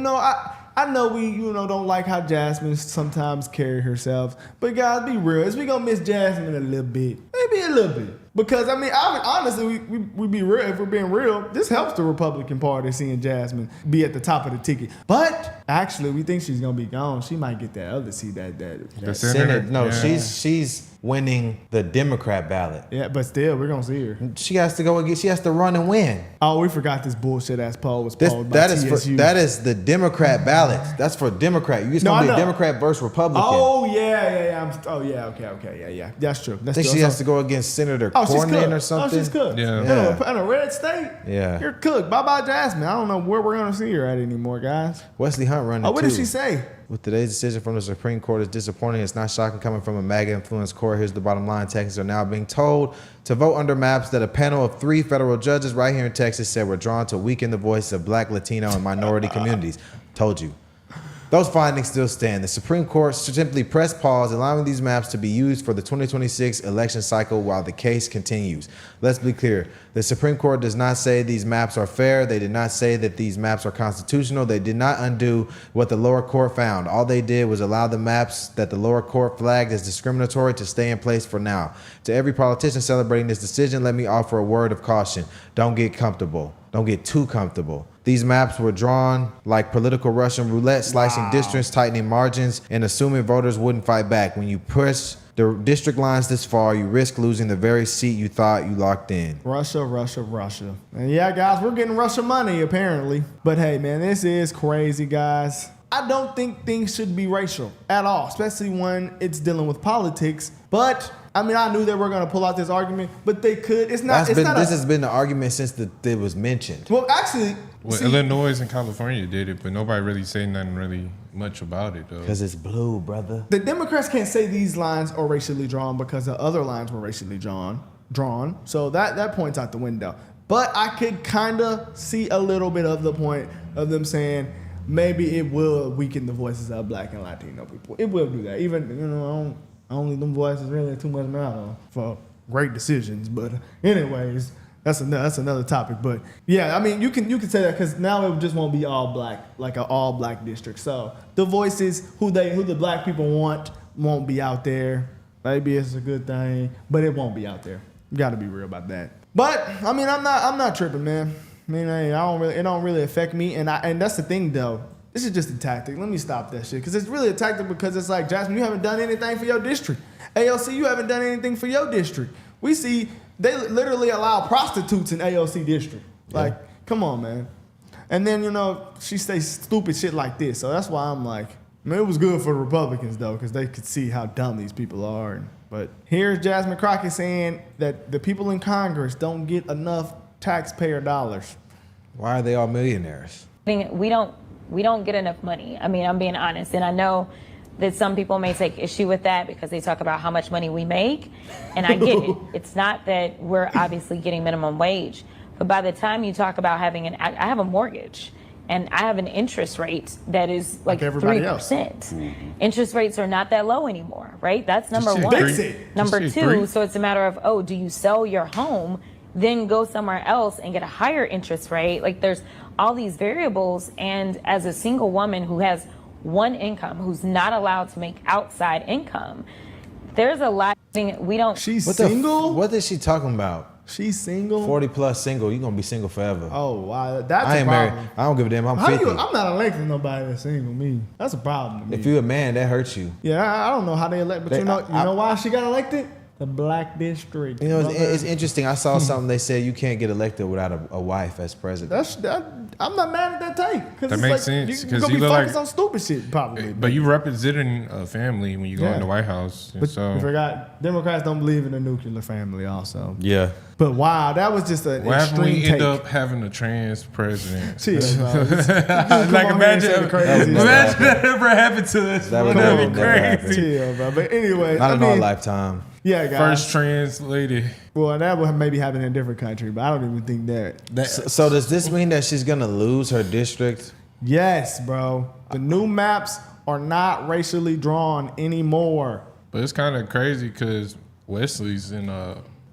Speaker 4: I know we, don't like how Jasmine sometimes carry herself, but guys, be real. Is we gonna miss Jasmine a little bit? Maybe a little bit. Because, honestly, we be real. If we're being real, this helps the Republican Party seeing Jasmine be at the top of the ticket. But, actually, we think she's going to be gone. She might get that other seat, that
Speaker 5: Senate. No, yeah. She's winning the Democrat ballot.
Speaker 4: Yeah, but still, we're going to see her.
Speaker 5: She has to run and win.
Speaker 4: Oh, we forgot this bullshit-ass poll was polled by TSU.
Speaker 5: That is the Democrat ballot. That's for Democrat. It's going to be Democrat versus Republican.
Speaker 4: Oh, yeah. Okay. Yeah. That's true.
Speaker 5: I think she has to go against Senator Cornyn or something.
Speaker 4: Oh, she's cooked.
Speaker 9: Yeah.
Speaker 4: In a red state?
Speaker 5: Yeah.
Speaker 4: You're cooked. Bye-bye, Jasmine. I don't know where we're going to see her at anymore, guys.
Speaker 5: Wesley Hunt running,
Speaker 4: what did she say?
Speaker 5: With today's decision from the Supreme Court is disappointing. It's not shocking coming from a MAGA-influenced court. Here's the bottom line. Texans are now being told to vote under maps that a panel of 3 federal judges right here in Texas said were drawn to weaken the voice of Black, Latino, and minority communities. Told you. Those findings still stand. The Supreme Court simply pressed pause, allowing these maps to be used for the 2026 election cycle while the case continues. Let's be clear. The Supreme Court does not say these maps are fair. They did not say that these maps are constitutional. They did not undo what the lower court found. All they did was allow the maps that the lower court flagged as discriminatory to stay in place for now. To every politician celebrating this decision, let me offer a word of caution. Don't get comfortable. Don't get too comfortable. These maps were drawn like political Russian roulette, slicing districts, tightening margins, and assuming voters wouldn't fight back. When you push the district lines this far, you risk losing the very seat you thought you locked in.
Speaker 4: Russia. And yeah, guys, we're getting Russia money, apparently. But hey, man, this is crazy, guys. I don't think things should be racial at all, especially when it's dealing with politics. But I mean, I knew they were going to pull out this argument, but they could. It's not. This
Speaker 5: has been the argument since it was mentioned.
Speaker 4: Well, actually,
Speaker 9: Illinois and California did it, but nobody really said nothing really much about it, though.
Speaker 5: Because it's blue, brother.
Speaker 4: The Democrats can't say these lines are racially drawn because the other lines were racially drawn. So that point's out the window. But I could kind of see a little bit of the point of them saying maybe it will weaken the voices of Black and Latino people. It will do that. Even, I don't leave them voices really too much matter for great decisions. But anyways, that's another topic. But yeah, I mean, you can say that because now it just won't be all black, like an all black district. So the voices who the Black people want won't be out there. Maybe it's a good thing, but it won't be out there. You got to be real about that. But I mean, I'm not tripping, man. I mean, it don't really affect me. And that's the thing, though. This is just a tactic. Let me stop that shit. Because it's really a tactic because it's like, Jasmine, you haven't done anything for your district. AOC, you haven't done anything for your district. We see they literally allow prostitutes in AOC district. Like, come on, man. And then, she says stupid shit like this. So that's why I'm like, it was good for the Republicans, though, because they could see how dumb these people are. But here's Jasmine Crockett saying that the people in Congress don't get enough taxpayer dollars.
Speaker 5: Why are they all millionaires?
Speaker 17: We don't get enough money. I mean, I'm being honest. And I know that some people may take issue with that because they talk about how much money we make. And I get it. It's not that we're obviously getting minimum wage. But by the time you talk about having I have a mortgage. And I have an interest rate that is like 3%. Interest rates are not that low anymore, right? That's number one. Number two, so it's a matter of, do you sell your home, then go somewhere else and get a higher interest rate? Like there's all these variables. And as a single woman who has one income, who's not allowed to make outside income, there's a lot of things we don't.
Speaker 4: She's single?
Speaker 5: What is she talking about?
Speaker 4: She's single.
Speaker 5: 40 plus single. You're gonna be single forever.
Speaker 4: Oh wow, that's
Speaker 5: I
Speaker 4: a
Speaker 5: ain't
Speaker 4: problem.
Speaker 5: married. I don't give a damn. I'm 50.
Speaker 4: I'm not electing nobody that's single. Me, that's a problem to me.
Speaker 5: If you're a man, that hurts you.
Speaker 4: Yeah, I don't know how they elect, but you know why she got elected? The Black district.
Speaker 5: It's interesting. I saw something. They said you can't get elected without a wife as president.
Speaker 4: I'm not mad at that take.
Speaker 9: That makes sense
Speaker 4: You're gonna be focused on stupid shit probably.
Speaker 9: But you representing a family when you go in the White House.
Speaker 4: But
Speaker 9: so
Speaker 4: you forgot, Democrats don't believe in the nuclear family also.
Speaker 5: Yeah.
Speaker 4: But wow, that was just an extreme
Speaker 9: we
Speaker 4: take.
Speaker 9: end up having a trans president?
Speaker 4: Chill, bro.
Speaker 9: Like imagine that ever happened to us.
Speaker 5: That would never happen.
Speaker 4: Chill, bro. But anyway,
Speaker 5: not in our lifetime.
Speaker 4: Yeah, guys.
Speaker 9: First trans lady.
Speaker 4: Well, that would maybe happen in a different country, but I don't even think that.
Speaker 5: So does this mean that she's gonna lose her district?
Speaker 4: Yes, bro. The new maps are not racially drawn anymore.
Speaker 9: But it's kind of crazy because Wesley's in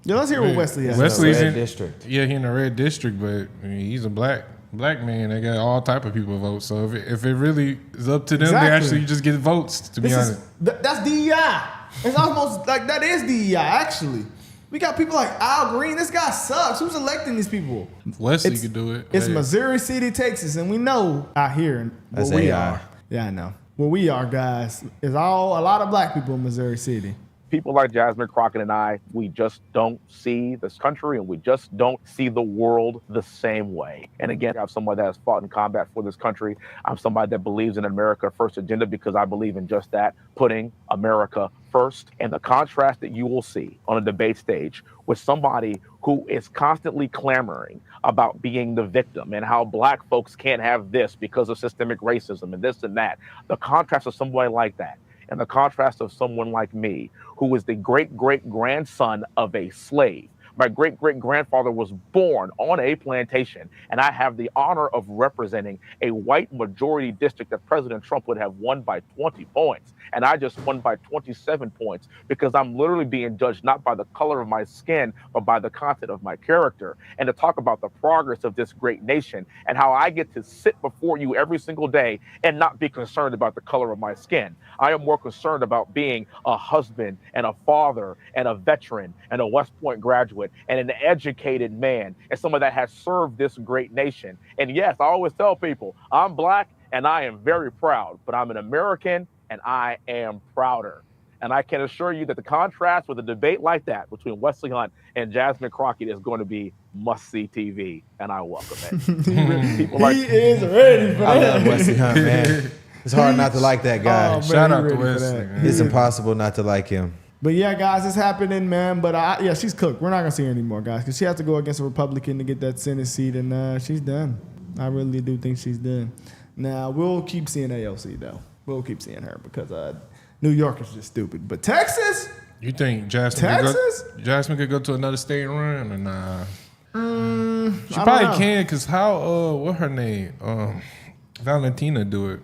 Speaker 4: yeah, let's hear what Wesley has.
Speaker 5: Wesley's in the red district.
Speaker 9: Yeah, he in the red district, but I mean, he's a black man. They got all type of people vote. So if it really is up to them, they actually just get votes. To be honest,
Speaker 4: that's DEI. It's almost like that is DEI. Actually, we got people like Al Green. This guy sucks. Who's electing these people?
Speaker 9: Wesley could do it.
Speaker 4: It's Missouri City, Texas, and we know out here where we are. Yeah, I know. Where we are, guys, is a lot of black people in Missouri City.
Speaker 18: People like Jasmine Crockett and I, we just don't see this country and we just don't see the world the same way. And again, I'm somebody that has fought in combat for this country. I'm somebody that believes in America First agenda because I believe in just that, putting America first. And the contrast that you will see on a debate stage with somebody who is constantly clamoring about being the victim and how black folks can't have this because of systemic racism and this and that. The contrast of somebody like that and the contrast of someone like me, who is the great-great-grandson of a slave. My great-great-grandfather was born on a plantation, and I have the honor of representing a white majority district that President Trump would have won by 20 points. And I just won by 27 points because I'm literally being judged not by the color of my skin, but by the content of my character. And to talk about the progress of this great nation and how I get to sit before you every single day and not be concerned about the color of my skin. I am more concerned about being a husband and a father and a veteran and a West Point graduate and an educated man and someone that has served this great nation. And yes, I always tell people I'm black and I am very proud, but I'm an American and I am prouder. And I can assure you that the contrast with a debate like that between Wesley Hunt and Jasmine Crockett is going to be must-see TV, and I welcome it.
Speaker 4: He is ready for that.
Speaker 5: I love Wesley Hunt, man. It's hard not to like that guy.
Speaker 4: Oh, man,
Speaker 9: Shout
Speaker 4: he
Speaker 9: out to
Speaker 4: ready for
Speaker 9: Wesley,
Speaker 4: that.
Speaker 9: man.
Speaker 5: It's impossible not to like him.
Speaker 4: But yeah, guys, it's happening, man. But yeah, she's cooked. We're not gonna see her anymore, guys, because she has to go against a Republican to get that Senate seat, and she's done. I really do think she's done. Now we'll keep seeing AOC though. We'll keep seeing her because New York is just stupid. But Texas,
Speaker 9: You think Jasmine could go to another state and run or nah? She
Speaker 4: I
Speaker 9: probably
Speaker 4: don't know.
Speaker 9: can because what her name? Valentina do it.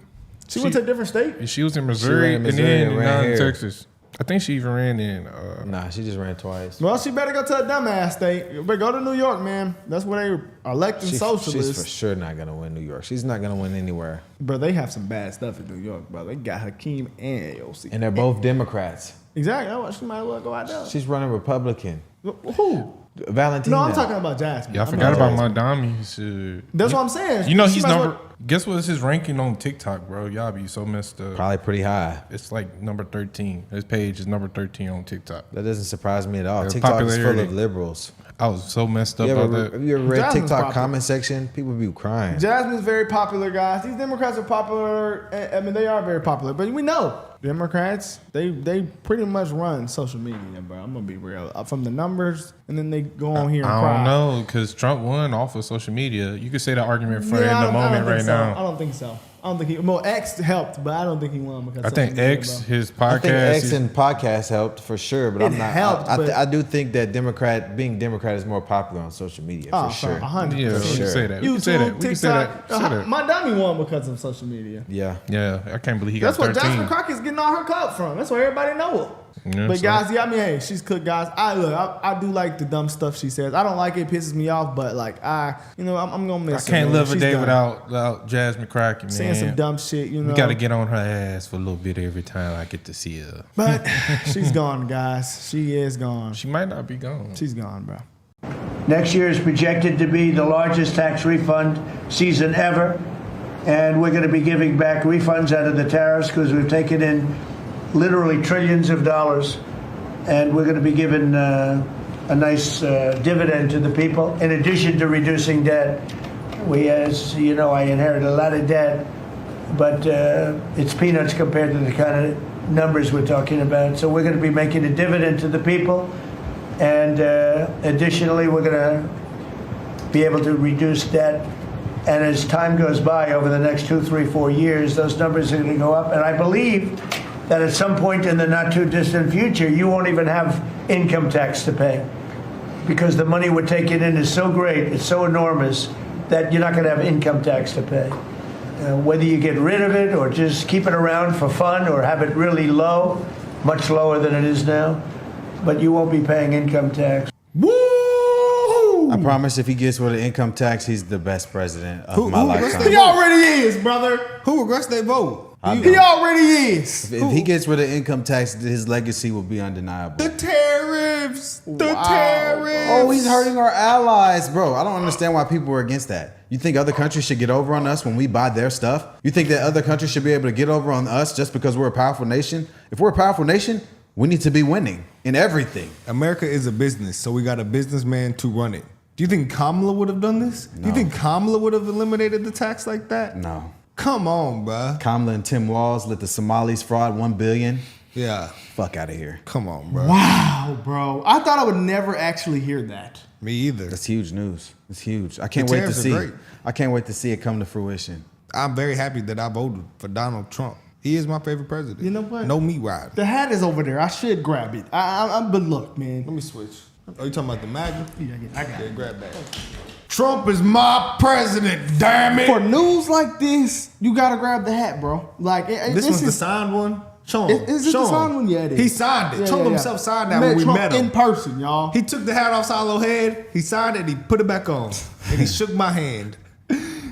Speaker 4: She went to a different state.
Speaker 9: She was in Missouri,
Speaker 5: ran in Missouri
Speaker 9: and
Speaker 5: and
Speaker 9: then
Speaker 5: ran
Speaker 9: now in
Speaker 5: here.
Speaker 9: Texas. I think she even ran in.
Speaker 5: Nah, she just ran twice.
Speaker 4: Well, she better go to a dumbass state. But go to New York, man. That's where they are electing socialists.
Speaker 5: She's for sure not gonna win New York. She's not gonna win anywhere.
Speaker 4: Bro, they have some bad stuff in New York, bro. They got Hakeem and AOC.
Speaker 5: And they're both Democrats.
Speaker 4: Exactly. Oh, she might as well go out there.
Speaker 5: She's running Republican.
Speaker 4: Who?
Speaker 5: Valentina.
Speaker 4: No, I'm talking about Jasmine.
Speaker 9: Yeah, I forgot about Madami.
Speaker 4: That's what I'm saying.
Speaker 9: You know,
Speaker 4: She
Speaker 9: he's
Speaker 4: might as
Speaker 9: number. Guess what is his ranking on TikTok, bro? Y'all be so messed up.
Speaker 5: Probably pretty high.
Speaker 9: It's like number 13. His page is number 13 on TikTok.
Speaker 5: That doesn't surprise me at all.
Speaker 9: Yeah,
Speaker 5: TikTok is full
Speaker 9: popularity.
Speaker 5: of liberals.
Speaker 9: I was so messed up
Speaker 5: You
Speaker 9: about
Speaker 5: ever,
Speaker 9: that.
Speaker 5: have you ever read
Speaker 4: Jasmine's
Speaker 5: TikTok
Speaker 4: popular.
Speaker 5: comment section? People be crying.
Speaker 4: Jasmine's very popular, guys. These Democrats are popular. I mean, they are very popular, but we know Democrats, they pretty much run social media, bro. I'm gonna be real. From the numbers, and then they go on here and
Speaker 9: I
Speaker 4: cry.
Speaker 9: don't know, because Trump won off of social media. You could say that argument for
Speaker 4: Yeah,
Speaker 9: in the moment right
Speaker 4: I
Speaker 9: now.
Speaker 4: don't think so. I don't think he. Well, X helped, but I don't think he won because
Speaker 9: I think
Speaker 4: social media,
Speaker 9: X,
Speaker 4: bro.
Speaker 9: his
Speaker 5: I think
Speaker 9: podcast,
Speaker 5: X and podcasts helped for sure, but
Speaker 4: It
Speaker 5: I'm not.
Speaker 4: helped, but-
Speaker 5: I do think that being Democrat is more popular on social media for sure.
Speaker 4: 100%.
Speaker 9: yeah, we can say that. We can say
Speaker 4: YouTube,
Speaker 9: that. We can say that.
Speaker 4: TikTok.
Speaker 9: Say that.
Speaker 4: My dummy won because of social media.
Speaker 5: Yeah.
Speaker 9: Yeah, I can't believe he
Speaker 4: That's
Speaker 9: got
Speaker 4: where
Speaker 9: 13.
Speaker 4: Jasmine Crockett's getting all her clout from. That's where everybody know it.
Speaker 9: Yeah,
Speaker 4: But
Speaker 9: so-
Speaker 4: guys, yeah, I mean, hey, she's cooked, guys. I do like the dumb stuff she says. I don't like it; pisses me off. But like, I'm gonna
Speaker 9: I
Speaker 4: miss her.
Speaker 9: can't
Speaker 4: man.
Speaker 9: live a
Speaker 4: She's
Speaker 9: day
Speaker 4: done.
Speaker 9: without Jasmine Crockett, man.
Speaker 4: Saying some dumb shit, you know.
Speaker 9: We got to get on her ass for a little bit every time I get to see her.
Speaker 4: But she's gone, guys. She is gone.
Speaker 9: She might not be gone.
Speaker 4: She's gone, bro.
Speaker 19: Next year is projected to be the largest tax refund season ever. And we're going to be giving back refunds out of the tariffs because we've taken in literally trillions of dollars. And we're going to be giving a nice dividend to the people. In addition to reducing debt, as you know, I inherited a lot of debt, but it's peanuts compared to the kind of numbers we're talking about. So we're going to be making a dividend to the people. And additionally, we're going to be able to reduce debt. And as time goes by over the next 2, 3, 4 years, those numbers are going to go up. And I believe that at some point in the not too distant future, you won't even have income tax to pay because the money we're taking in is so great, it's so enormous that you're not going to have income tax to pay. Whether you get rid of it or just keep it around for fun or have it really low, much lower than it is now, but you won't be paying income tax.
Speaker 5: I promise if he gets rid of income tax, he's the best president of my lifetime.
Speaker 4: He already is, brother.
Speaker 6: Who regrets their vote?
Speaker 4: He already is.
Speaker 5: If he gets rid of income tax, his legacy will be undeniable.
Speaker 4: The tariffs. The tariffs.
Speaker 5: Oh, he's hurting our allies, bro. I don't understand why people are against that. You think other countries should get over on us when we buy their stuff? You think that other countries should be able to get over on us just because we're a powerful nation? If we're a powerful nation, we need to be winning in everything.
Speaker 6: America is a business, so we got a businessman to run it. Do you think Kamala would have done this? Do you think Kamala would have eliminated the tax like that?
Speaker 5: No.
Speaker 6: Come on, bruh.
Speaker 5: Kamala and Tim Walz let the Somalis fraud $1 billion.
Speaker 6: Yeah.
Speaker 5: Fuck out of here.
Speaker 6: Come on, bro.
Speaker 4: Wow, bro. I thought I would never actually hear that.
Speaker 6: Me either.
Speaker 5: That's huge news. It's huge. I can't
Speaker 6: The
Speaker 5: wait to
Speaker 6: tariffs are
Speaker 5: see.
Speaker 6: great.
Speaker 5: I can't wait to see it come to fruition.
Speaker 6: I'm very happy that I voted for Donald Trump. He is my favorite president.
Speaker 4: You know what?
Speaker 6: No meat ride.
Speaker 4: The hat is over there. I should grab it. But look, man.
Speaker 6: Let me switch. Oh, you talking about the MAGA?
Speaker 4: Yeah, I got it.
Speaker 6: Grab that. Trump is my president, damn it.
Speaker 4: For news like this, you gotta grab the hat, bro. Like
Speaker 6: This was the signed one? Show him.
Speaker 4: Is this
Speaker 6: Show
Speaker 4: the
Speaker 6: him.
Speaker 4: signed one? Yeah, it is.
Speaker 6: He signed it.
Speaker 4: Yeah,
Speaker 6: Trump
Speaker 4: yeah,
Speaker 6: himself
Speaker 4: yeah.
Speaker 6: signed that when we
Speaker 4: Trump
Speaker 6: met him.
Speaker 4: in person, y'all.
Speaker 6: He took the hat off Solo's head, he signed it, and he put it back on. And he shook my hand.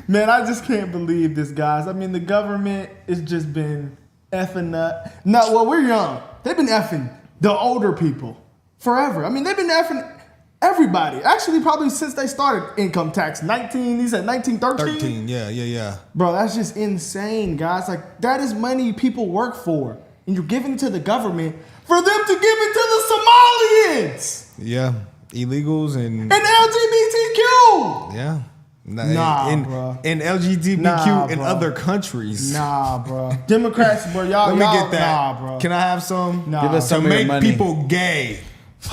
Speaker 4: Man, I just can't believe this, guys. I mean, the government has just been effing up. No, well, we're young. They've been effing the older people forever. I mean, they've been effing everybody. Actually, probably since they started income tax. He said 1913?
Speaker 6: 13, yeah.
Speaker 4: Bro, that's just insane, guys. Like, that is money people work for. And you're giving it to the government for them to give it to the Somalians.
Speaker 6: Yeah. Illegals and
Speaker 4: And LGBTQ.
Speaker 6: yeah.
Speaker 4: bro.
Speaker 6: In LGBTQ in other countries.
Speaker 4: Nah, bro. Democrats, bro. Y'all,
Speaker 6: Let me get that.
Speaker 4: Nah, bro.
Speaker 6: Can I have some?
Speaker 4: Nah.
Speaker 5: Give us some
Speaker 6: to
Speaker 5: of your
Speaker 6: make
Speaker 5: money.
Speaker 6: people gay.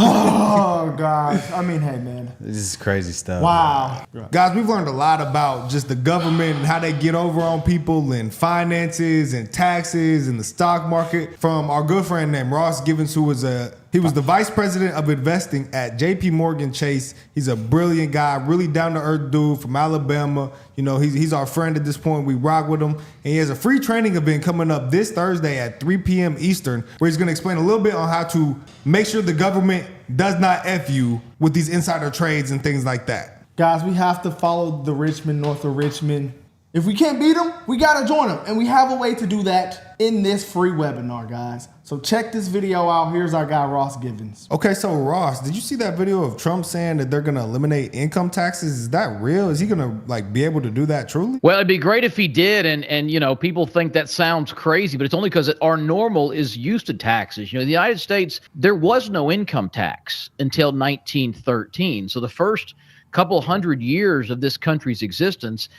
Speaker 4: Oh, God. I mean, hey, man.
Speaker 5: This is crazy stuff.
Speaker 4: Wow.
Speaker 6: Guys, we've learned a lot about just the government and how they get over on people and finances and taxes and the stock market from our good friend named Ross Givens, who was he was the vice president of investing at JP Morgan Chase. He's a brilliant guy, really down to earth dude from Alabama. You know, he's our friend at this point. We rock with him. And he has a free training event coming up this Thursday at 3 p.m. Eastern, where he's going to explain a little bit on how to make sure the government does not F you with these insider trades and things like that.
Speaker 4: Guys, we have to follow the Richmond north of Richmond. If we can't beat them, we got to join them. And we have a way to do that in this free webinar, guys. So check this video out. Here's our guy, Ross Givens.
Speaker 6: Okay, so Ross, did you see that video of Trump saying that they're going to eliminate income taxes? Is that real? Is he going to be able to do that truly?
Speaker 20: Well, it'd be great if he did. And you know, people think that sounds crazy, but it's only because our normal is used to taxes. You know, in the United States, there was no income tax until 1913. So the first couple hundred years of this country's existence,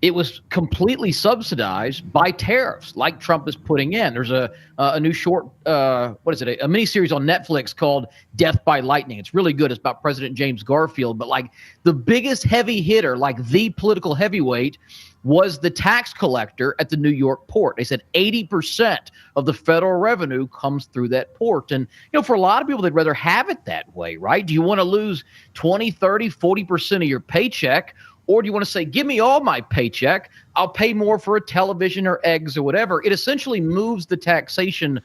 Speaker 20: it was completely subsidized by tariffs, like Trump is putting in. There's a new short, a miniseries on Netflix called Death by Lightning. It's really good. It's about President James Garfield. But like the biggest heavy hitter, like the political heavyweight, was the tax collector at the New York port. They said 80% of the federal revenue comes through that port. And, you know, for a lot of people, they'd rather have it that way, right? Do you want to lose 20, 30, 40% of your paycheck? Or do you want to say, give me all my paycheck, I'll pay more for a television or eggs or whatever? It essentially moves the taxation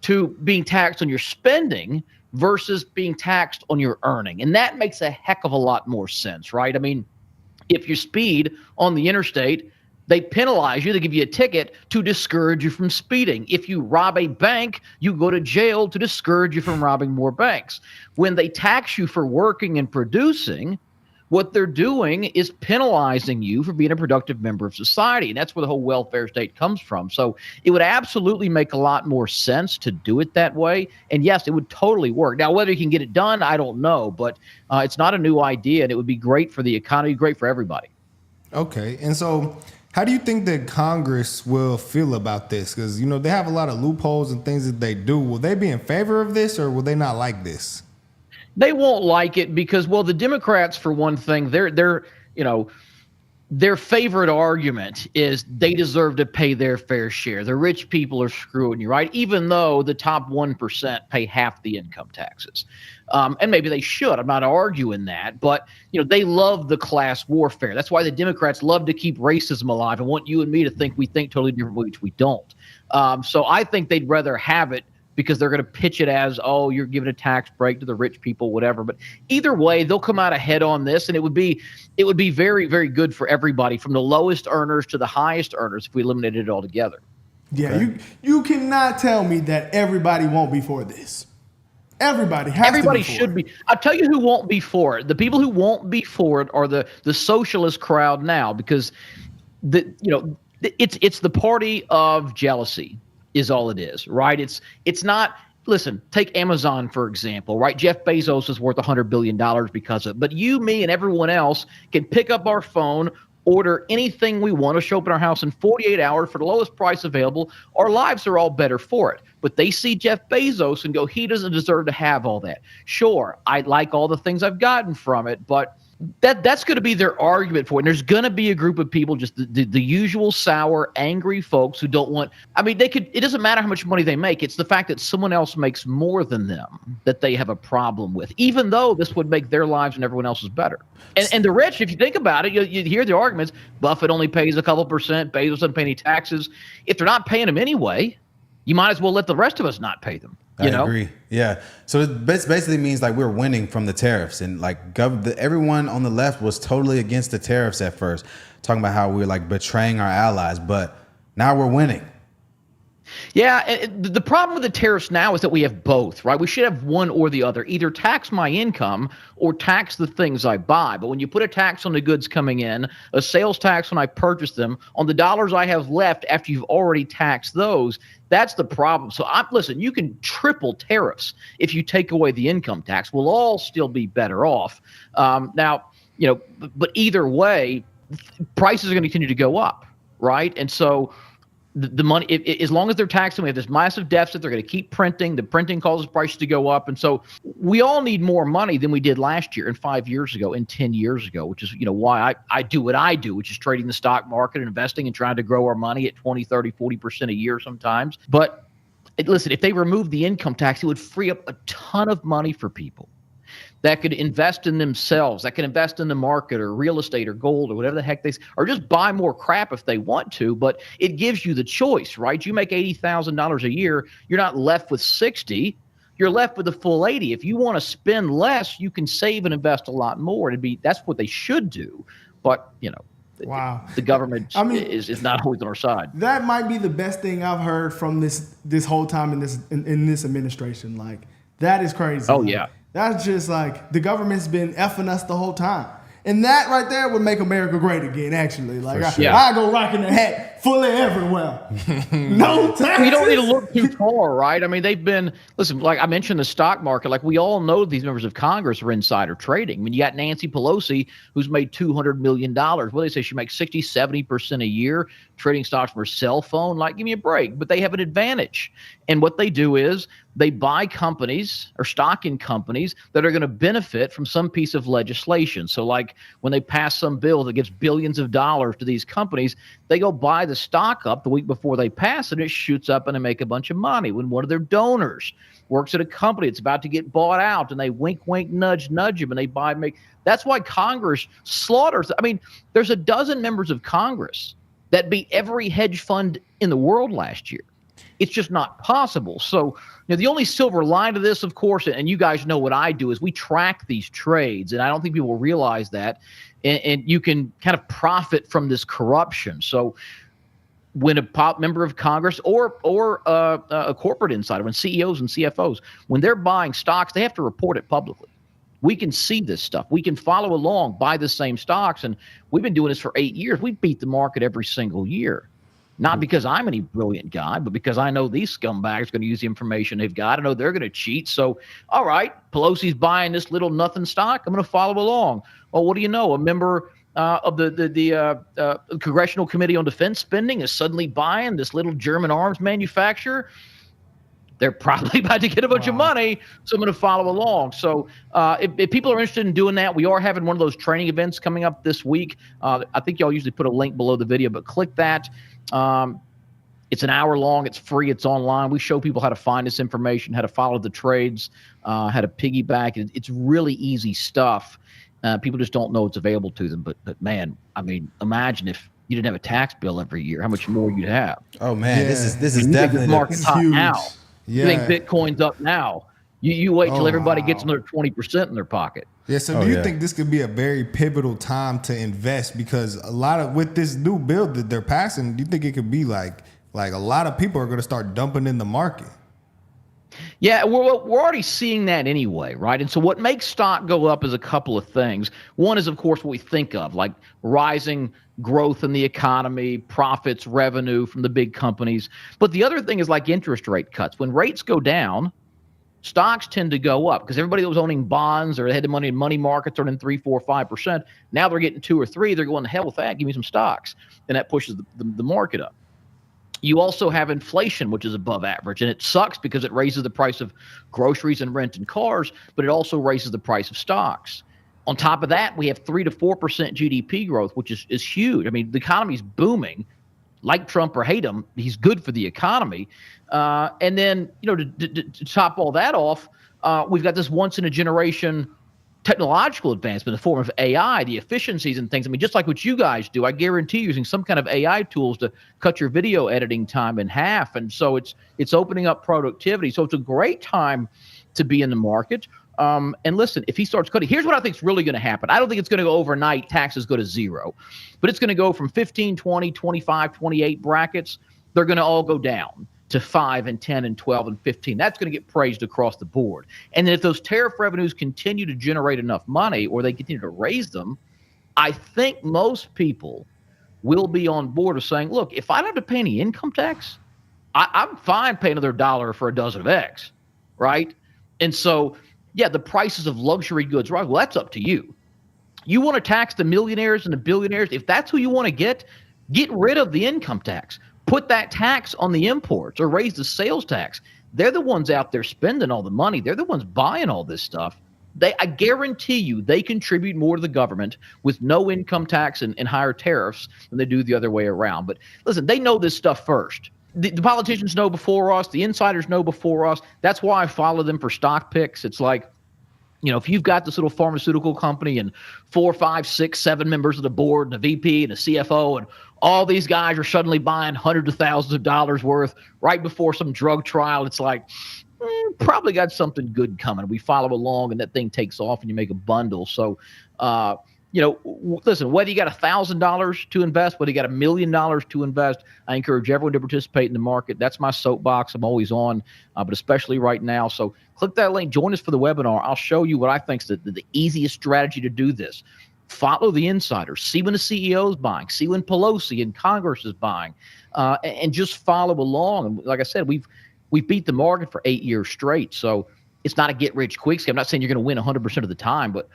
Speaker 20: to being taxed on your spending versus being taxed on your earning. And that makes a heck of a lot more sense, right? I mean, if you speed on the interstate, they penalize you, they give you a ticket to discourage you from speeding. If you rob a bank, you go to jail to discourage you from robbing more banks. When they tax you for working and producing, what they're doing is penalizing you for being a productive member of society. And that's where the whole welfare state comes from. So it would absolutely make a lot more sense to do it that way. And yes, it would totally work. Now, whether you can get it done, I don't know. But it's not a new idea, and it would be great for the economy, great for everybody.
Speaker 6: Okay. And so how do you think that Congress will feel about this? Because, you know, they have a lot of loopholes and things that they do. Will they be in favor of this, or will they not like this?
Speaker 20: They won't like it because, well, the Democrats, for one thing, their favorite argument is they deserve to pay their fair share. The rich people are screwing you, right? Even though the top 1% pay half the income taxes. And maybe they should. I'm not arguing that. But, you know, they love the class warfare. That's why the Democrats love to keep racism alive and want you and me to think we think totally different, which we don't. So I think they'd rather have it, because they're going to pitch it as, oh, you're giving a tax break to the rich people, whatever. But either way, they'll come out ahead on this, and it would be very, very good for everybody, from the lowest earners to the highest earners, if we eliminated it altogether.
Speaker 4: Yeah, okay. You cannot tell me that everybody won't be for this. Everybody
Speaker 20: should be. I'll tell you who won't be for it. The people who won't be for it are the socialist crowd now, because it's the party of jealousy. Is all it is, right? It's not. Listen, take Amazon, for example, right? Jeff Bezos is worth $100 billion because of it. But you, me, and everyone else can pick up our phone, order anything we want to show up in our house in 48 hours for the lowest price available. Our lives are all better for it. But they see Jeff Bezos and go, he doesn't deserve to have all that. Sure, I like all the things I've gotten from it, but that's going to be their argument for it. And there's going to be a group of people, just the usual sour, angry folks who don't want. I mean, it doesn't matter how much money they make. It's the fact that someone else makes more than them that they have a problem with, even though this would make their lives and everyone else's better. And the rich, if you think about it, you hear the arguments. Buffett only pays a couple percent. Bezos doesn't pay any taxes. If they're not paying them anyway, you might as well let the rest of us not pay them. I
Speaker 5: agree. Yeah. So it basically means like we're winning from the tariffs, and like everyone on the left was totally against the tariffs at first, talking about how we're like betraying our allies, but now we're winning.
Speaker 20: Yeah, the problem with the tariffs now is that we have both, right? We should have one or the other. Either tax my income or tax the things I buy. But when you put a tax on the goods coming in, a sales tax when I purchase them, on the dollars I have left after you've already taxed those, that's the problem. So listen, you can triple tariffs if you take away the income tax. We'll all still be better off. Now, but either way, prices are going to continue to go up, right? And so the money, as long as they're taxing, we have this massive deficit. They're going to keep printing. The printing causes prices to go up, and so we all need more money than we did last year and 5 years ago and 10 years ago, which is why I do what I do, which is trading the stock market and investing and trying to grow our money at 20, 30, 40% a year sometimes. But listen, if they remove the income tax, it would free up a ton of money for people that could invest in themselves, that can invest in the market or real estate or gold or whatever the heck or just buy more crap if they want to. But it gives you the choice, right? You make $80,000 a year, you're not left with 60, you're left with a full 80. If you want to spend less, you can save and invest a lot more. That's what they should do. But,
Speaker 4: wow,
Speaker 20: the government is not always on our side.
Speaker 4: That might be the best thing I've heard from this whole time in this administration. Like, that is crazy.
Speaker 20: Oh, yeah.
Speaker 4: That's just like the government's been effing us the whole time. And that right there would make America great again, actually. Like, I go rocking the hat fully everywhere. No taxes.
Speaker 20: You don't need to look too far, right? I mean, listen, like I mentioned the stock market, like we all know these members of Congress are insider trading. I mean, you got Nancy Pelosi, who's made $200 million. Well, they say she makes 60, 70% a year trading stocks from her cell phone. Like, give me a break. But they have an advantage. And what they do is they buy companies or stock in companies that are going to benefit from some piece of legislation. So like when they pass some bill that gives billions of dollars to these companies, they go buy the stock up the week before they pass it. It shoots up and they make a bunch of money. When one of their donors works at a company that's about to get bought out and they wink, wink, nudge, nudge him and they that's why Congress slaughters. I mean, there's a dozen members of Congress that beat every hedge fund in the world last year. It's just not possible. So, the only silver line to this, of course, and you guys know what I do, is we track these trades, and I don't think people realize that. And you can kind of profit from this corruption. So, when a member of Congress or a corporate insider, when CEOs and CFOs, when they're buying stocks, they have to report it publicly. We can see this stuff. We can follow along, buy the same stocks, and we've been doing this for 8 years. We beat the market every single year. Not because I'm any brilliant guy, but because I know these scumbags are going to use the information they've got. I know they're going to cheat. So, all right, Pelosi's buying this little nothing stock. I'm going to follow along. Well, what do you know? A member of the Congressional Committee on Defense Spending is suddenly buying this little German arms manufacturer. They're probably about to get a bunch of money, so I'm going to follow along. So if people are interested in doing that, we are having one of those training events coming up this week. I think y'all usually put a link below the video, but click that. It's an hour long. It's free. It's online. We show people how to find this information, how to follow the trades, how to piggyback. It's really easy stuff. People just don't know it's available to them. But man, I mean, imagine if you didn't have a tax bill every year, how much more you'd have.
Speaker 5: Oh man, this is
Speaker 20: you
Speaker 5: definitely
Speaker 20: think the market's hot
Speaker 4: huge.
Speaker 20: now.
Speaker 6: Yeah.
Speaker 20: You think Bitcoin's up now. You wait till everybody gets another 20% in their pocket.
Speaker 6: Yeah, so do you think this could be a very pivotal time to invest? Because a lot of, with this new bill that they're passing, do you think it could be like a lot of people are going to start dumping in the market?
Speaker 20: Yeah, we're already seeing that anyway, right? And so what makes stock go up is a couple of things. One is, of course, what we think of, like rising growth in the economy, profits, revenue from the big companies. But the other thing is like interest rate cuts. When rates go down, stocks tend to go up because everybody that was owning bonds or they had the money in money markets earning 3%, 4%, 5%. Now they're getting 2 or 3. They're going to hell with that. Give me some stocks. And that pushes the market up. You also have inflation, which is above average, and it sucks because it raises the price of groceries and rent and cars, but it also raises the price of stocks. On top of that, we have 3 to 4% GDP growth, which is huge. I mean, the economy's booming. Like Trump or hate him, he's good for the economy. And then, to top all that off, we've got this once-in-a-generation technological advancement in the form of AI, the efficiencies and things. I mean, just like what you guys do, I guarantee you're using some kind of AI tools to cut your video editing time in half. And so it's opening up productivity. So it's a great time to be in the market. And listen, if he starts cutting, here's what I think is really going to happen. I don't think it's going to go overnight, taxes go to 0. But it's going to go from 15, 20, 25, 28 brackets. They're going to all go down to 5 and 10 and 12 and 15. That's going to get praised across the board. And then if those tariff revenues continue to generate enough money or they continue to raise them, I think most people will be on board of saying, look, if I don't have to pay any income tax, I'm fine paying another $1 for a dozen of eggs, right? And so, yeah, the prices of luxury goods, right? Well, that's up to you. You want to tax the millionaires and the billionaires? If that's who you want to get rid of the income tax. Put that tax on the imports or raise the sales tax. They're the ones out there spending all the money. They're the ones buying all this stuff. I guarantee you they contribute more to the government with no income tax and higher tariffs than they do the other way around. But listen, they know this stuff first. The politicians know before us. The insiders know before us. That's why I follow them for stock picks. It's like, if you've got this little pharmaceutical company and 4, 5, 6, 7 members of the board and a VP and a CFO, and all these guys are suddenly buying hundreds of thousands of dollars worth right before some drug trial, it's like, probably got something good coming. We follow along and that thing takes off and you make a bundle. So, listen, whether you got $1,000 to invest, whether you got $1 million to invest, I encourage everyone to participate in the market. That's my soapbox. I'm always on, but especially right now. So click that link. Join us for the webinar. I'll show you what I think is the easiest strategy to do this. Follow the insiders. See when the CEO is buying. See when Pelosi in Congress is buying, and just follow along. And like I said, we've beat the market for 8 years straight. So it's not a get-rich-quick scheme. I'm not saying you're going to win 100% of the time, but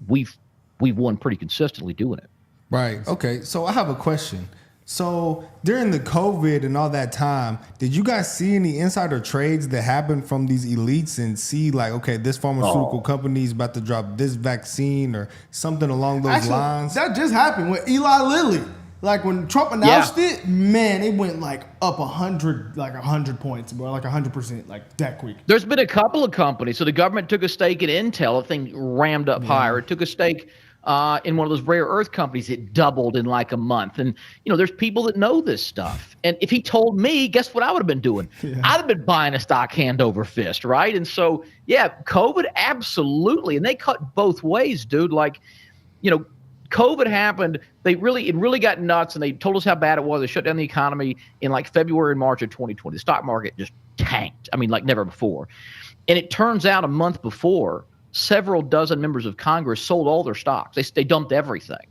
Speaker 20: we've won pretty consistently doing it.
Speaker 6: Right. Okay. So I have a question. So during the COVID and all that time, did you guys see any insider trades that happened from these elites and see like, okay, this pharmaceutical company is about to drop this vaccine or something along those lines?
Speaker 4: That just happened with Eli Lilly. Like when Trump announced it, man, it went like up 100 points, bro, like 100%, like that quick.
Speaker 20: There's been a couple of companies. So the government took a stake in Intel. The thing rammed up higher. It took a stake in one of those rare earth companies. It doubled in like a month. And, there's people that know this stuff. And if he told me, guess what I would have been doing? I'd have been buying a stock hand over fist, right? And so, COVID, absolutely. And they cut both ways, dude. Like, COVID happened. It really got nuts, and they told us how bad it was. They shut down the economy in like February and March of 2020. The stock market just tanked. I mean, like never before. And it turns out a month before, several dozen members of Congress sold all their stocks. They dumped everything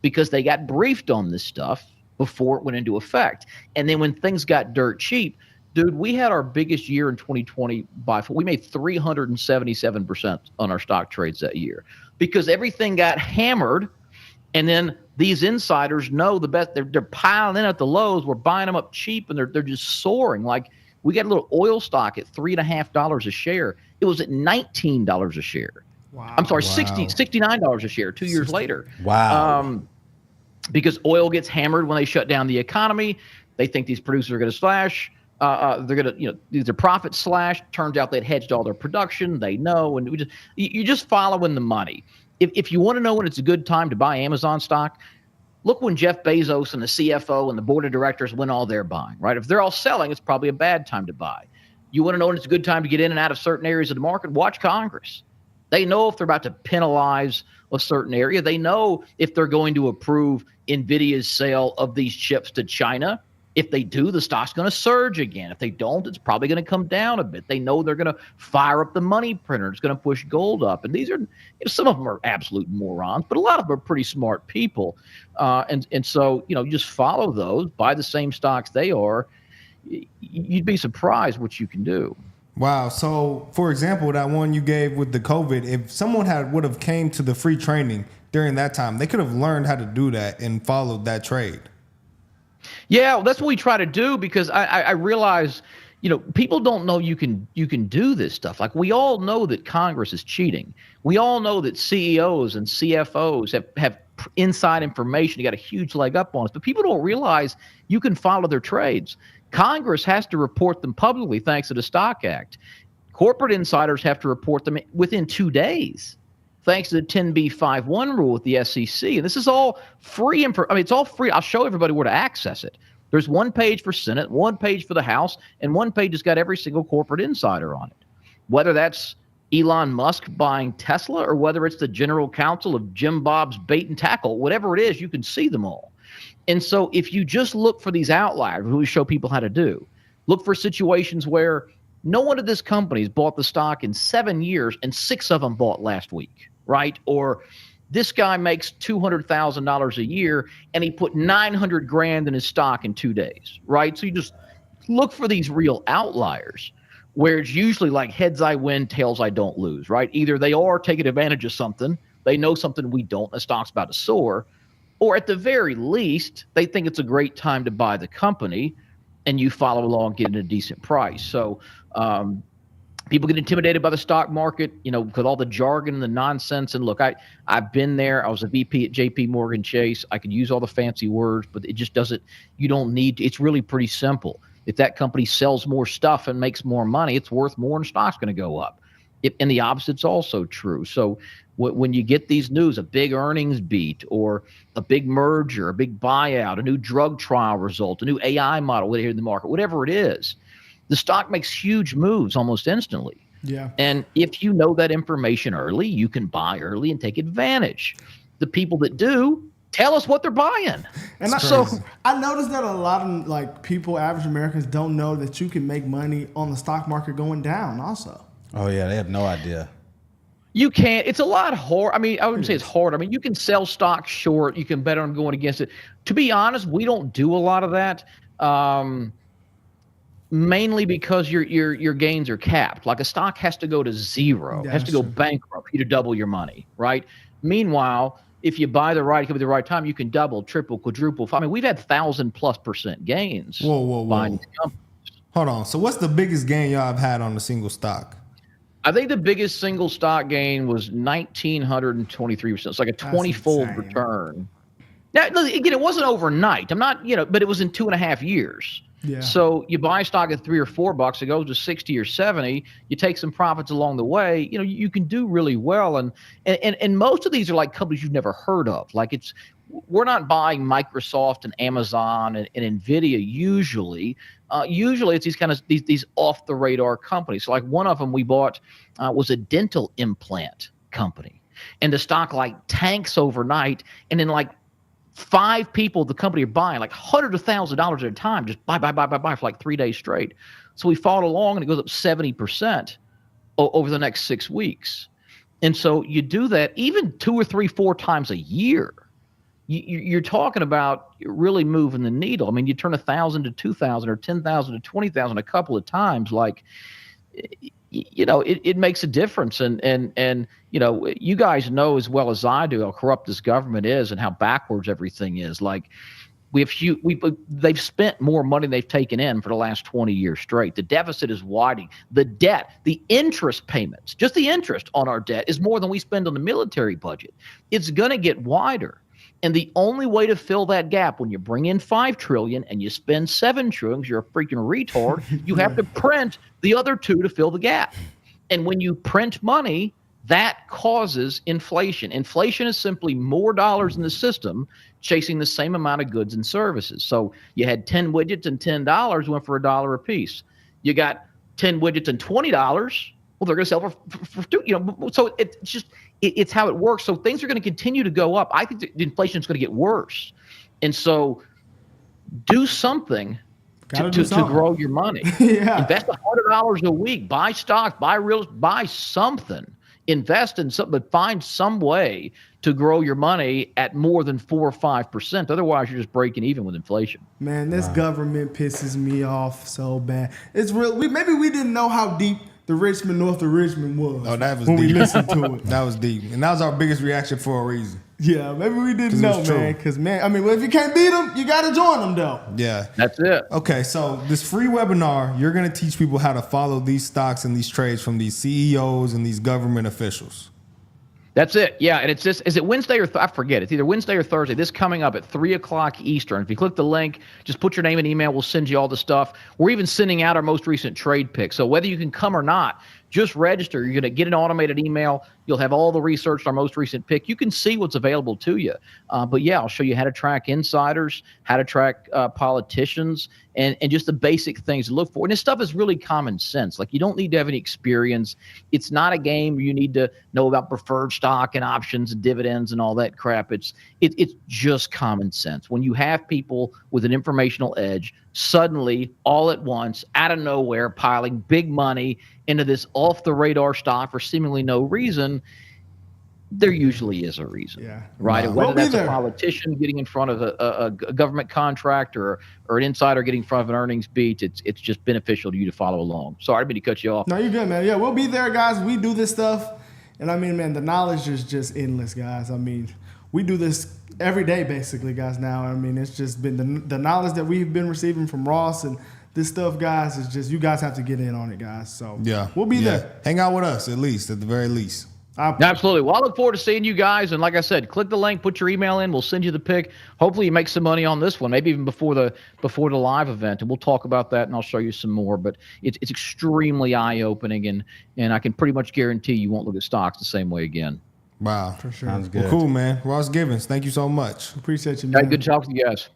Speaker 20: because they got briefed on this stuff before it went into effect. And then when things got dirt cheap, dude, we had our biggest year in 2020 we made 377% on our stock trades that year because everything got hammered. And then these insiders know the best. They're piling in at the lows. We're buying them up cheap, and they're just soaring. Like we got a little oil stock at $3.50 a share. It was at $19 a share. Wow. I'm sorry, $69 a share 2 years later.
Speaker 5: Wow.
Speaker 20: Because oil gets hammered when they shut down the economy. They think these producers are going to slash. They're going to, their profits slashed. Turns out they'd hedged all their production. They know, and you're just following the money. If you want to know when it's a good time to buy Amazon stock, look when Jeff Bezos and the CFO and the board of directors when all they're buying, right? If they're all selling, it's probably a bad time to buy. You want to know when it's a good time to get in and out of certain areas of the market? Watch Congress. They know if they're about to penalize a certain area. They know if they're going to approve NVIDIA's sale of these chips to China. If they do, the stock's going to surge again. If they don't, it's probably going to come down a bit. They know they're going to fire up the money printer. It's going to push gold up. And these are, some of them are absolute morons, but a lot of them are pretty smart people. And so, just follow those, buy the same stocks they are. You'd be surprised what you can do.
Speaker 6: Wow. So, for example, that one you gave with the COVID, if someone would have came to the free training during that time, they could have learned how to do that and followed that trade.
Speaker 20: Yeah, well, that's what we try to do because I realize, people don't know you can do this stuff. Like we all know that Congress is cheating. We all know that CEOs and CFOs have inside information. You got a huge leg up on us, but people don't realize you can follow their trades. Congress has to report them publicly thanks to the Stock Act. Corporate insiders have to report them within 2 days. Thanks to the 10b-5-1 rule with the SEC. And this is all free. It's all free. I'll show everybody where to access it. There's one page for Senate, one page for the House, and one page has got every single corporate insider on it. Whether that's Elon Musk buying Tesla or whether it's the general counsel of Jim Bob's Bait and Tackle, whatever it is, you can see them all. And so if you just look for these outliers, we show people how to do, look for situations where no one of this company has bought the stock in 7 years and 6 of them bought last week. Right? Or this guy makes $200,000 a year and he put $900,000 in his stock in 2 days. Right? So you just look for these real outliers where it's usually like heads I win, tails I don't lose. Right? Either they are taking advantage of something they know something we don't. The stock's about to soar. Or at the very least, they think it's a great time to buy the company, and you follow along, getting a decent price. So people get intimidated by the stock market, because all the jargon and the nonsense. And look, I've been there. I was a VP at JP Morgan Chase. I could use all the fancy words, but it just doesn't, you don't need to. It's really pretty simple. If that company sells more stuff and makes more money, it's worth more and stock's going to go up. And the opposite's also true. So when you get these news, a big earnings beat or a big merger, a big buyout, a new drug trial result, a new AI model in the market, whatever it is, the stock makes huge moves almost instantly.
Speaker 4: Yeah.
Speaker 20: And if you know that information early, you can buy early and take advantage. The people that do, tell us what they're buying.
Speaker 4: And I noticed that a lot of people, average Americans, don't know that you can make money on the stock market going down also.
Speaker 5: Oh yeah, they have no idea.
Speaker 20: You can't. It's a lot hard. I mean, I wouldn't say it's hard. I mean, you can sell stock short. You can bet on going against it. To be honest, we don't do a lot of that, mainly because your gains are capped. Like a stock has to go to zero, has to go bankrupt for you to double your money, right? Meanwhile, if you buy the right company at the right time, you can double, triple, quadruple. I mean, we've had 1,000+% gains.
Speaker 6: Whoa.
Speaker 20: Buying these companies.
Speaker 6: Hold on. So what's the biggest gain y'all have had on a single stock?
Speaker 20: I think the biggest single stock gain was 1,923%. It's like a 20-fold return. Now, again, it wasn't overnight. I'm not, but it was in 2.5 years.
Speaker 4: Yeah.
Speaker 20: So you buy stock at $3 or $4, it goes to 60 or 70. You take some profits along the way. You can do really well. And most of these are like companies you've never heard of. Like we're not buying Microsoft and Amazon and Nvidia usually. Usually it's these off the radar companies. So like one of them we bought was a dental implant company, and the stock tanks overnight, and then 5 people at the company are buying hundreds of thousands of dollars at a time, just buy for 3 days straight. So we followed along, and it goes up 70% over the next 6 weeks. And so you do that even 2 or 3, 4 times a year. You're talking about really moving the needle. I mean, you turn 1,000 to 2,000 or 10,000 to 20,000 a couple of times. It makes a difference. And you guys know as well as I do how corrupt this government is and how backwards everything is. They've spent more money than they've taken in for the last 20 years straight. The deficit is widening. The debt, the interest payments, just the interest on our debt is more than we spend on the military budget. It's going to get wider. And the only way to fill that gap, when you bring in $5 trillion and you spend $7 trillion, you're a freaking retard, you have to print the other 2 to fill the gap. And when you print money, that causes inflation. Inflation is simply more dollars in the system chasing the same amount of goods and services. So you had 10 widgets and $10 went for $1 a piece. You got 10 widgets and $20. Well, they're going to sell for 2. So it's just it's how it works. So things are going to continue to go up. I think the inflation is going to get worse, and so do something to grow your money.
Speaker 4: Yeah.
Speaker 20: Invest $100 a week. Buy stocks. Buy something. Invest in something, but find some way to grow your money at more than 4 or 5%. Otherwise, you're just breaking even with inflation.
Speaker 4: Man, this government pisses me off so bad. It's real. Maybe we didn't know how deep the Richmond, north of Richmond was.
Speaker 6: Oh, that was
Speaker 4: when
Speaker 6: deep.
Speaker 4: we listened to it.
Speaker 6: That was deep. And that was our biggest reaction for a reason.
Speaker 4: Yeah, maybe we didn't know, man. Because, if you can't beat them, you got to join them, though.
Speaker 6: Yeah.
Speaker 20: That's it.
Speaker 6: Okay, so this free webinar, you're going to teach people how to follow these stocks and these trades from these CEOs and these government officials.
Speaker 20: That's it. Yeah, and is it Wednesday or I forget. It's either Wednesday or Thursday. This coming up at 3:00 Eastern. If you click the link, just put your name and email. We'll send you all the stuff. We're even sending out our most recent trade picks. So whether you can come or not, just register. You're going to get an automated email. You'll have all the research on our most recent pick. You can see what's available to you. But yeah, I'll show you how to track insiders, how to track politicians, and just the basic things to look for. And this stuff is really common sense. You don't need to have any experience. It's not a game where you need to know about preferred stock and options and dividends and all that crap. It's just common sense. When you have people with an informational edge suddenly, all at once, out of nowhere, piling big money into this off-the-radar stock for seemingly no reason, there usually is a reason, right? Whether that's a politician getting in front of a government contract or an insider getting in front of an earnings beat, it's just beneficial to you to follow along. Sorry, I didn't mean to cut you off.
Speaker 4: No, you're good, man. Yeah, we'll be there, guys. We do this stuff And I mean, man, the knowledge is just endless, guys. I mean, we do this every day, basically, guys, now. I mean, it's just been the knowledge that we've been receiving from Ross and this stuff, guys, is just, you guys have to get in on it, guys. So
Speaker 6: yeah,
Speaker 4: we'll be there.
Speaker 6: Hang out with us, at the very least.
Speaker 20: Absolutely. Well, I look forward to seeing you guys. And like I said, click the link, put your email in. We'll send you the pic. Hopefully you make some money on this one, maybe even before the live event. And we'll talk about that, and I'll show you some more. But it's extremely eye-opening, and I can pretty much guarantee you won't look at stocks the same way again.
Speaker 6: Wow.
Speaker 4: For sure.
Speaker 5: Sounds good.
Speaker 6: Well, cool, man. Ross Givens, thank you so much.
Speaker 4: Appreciate you, man.
Speaker 20: Good talking to you guys.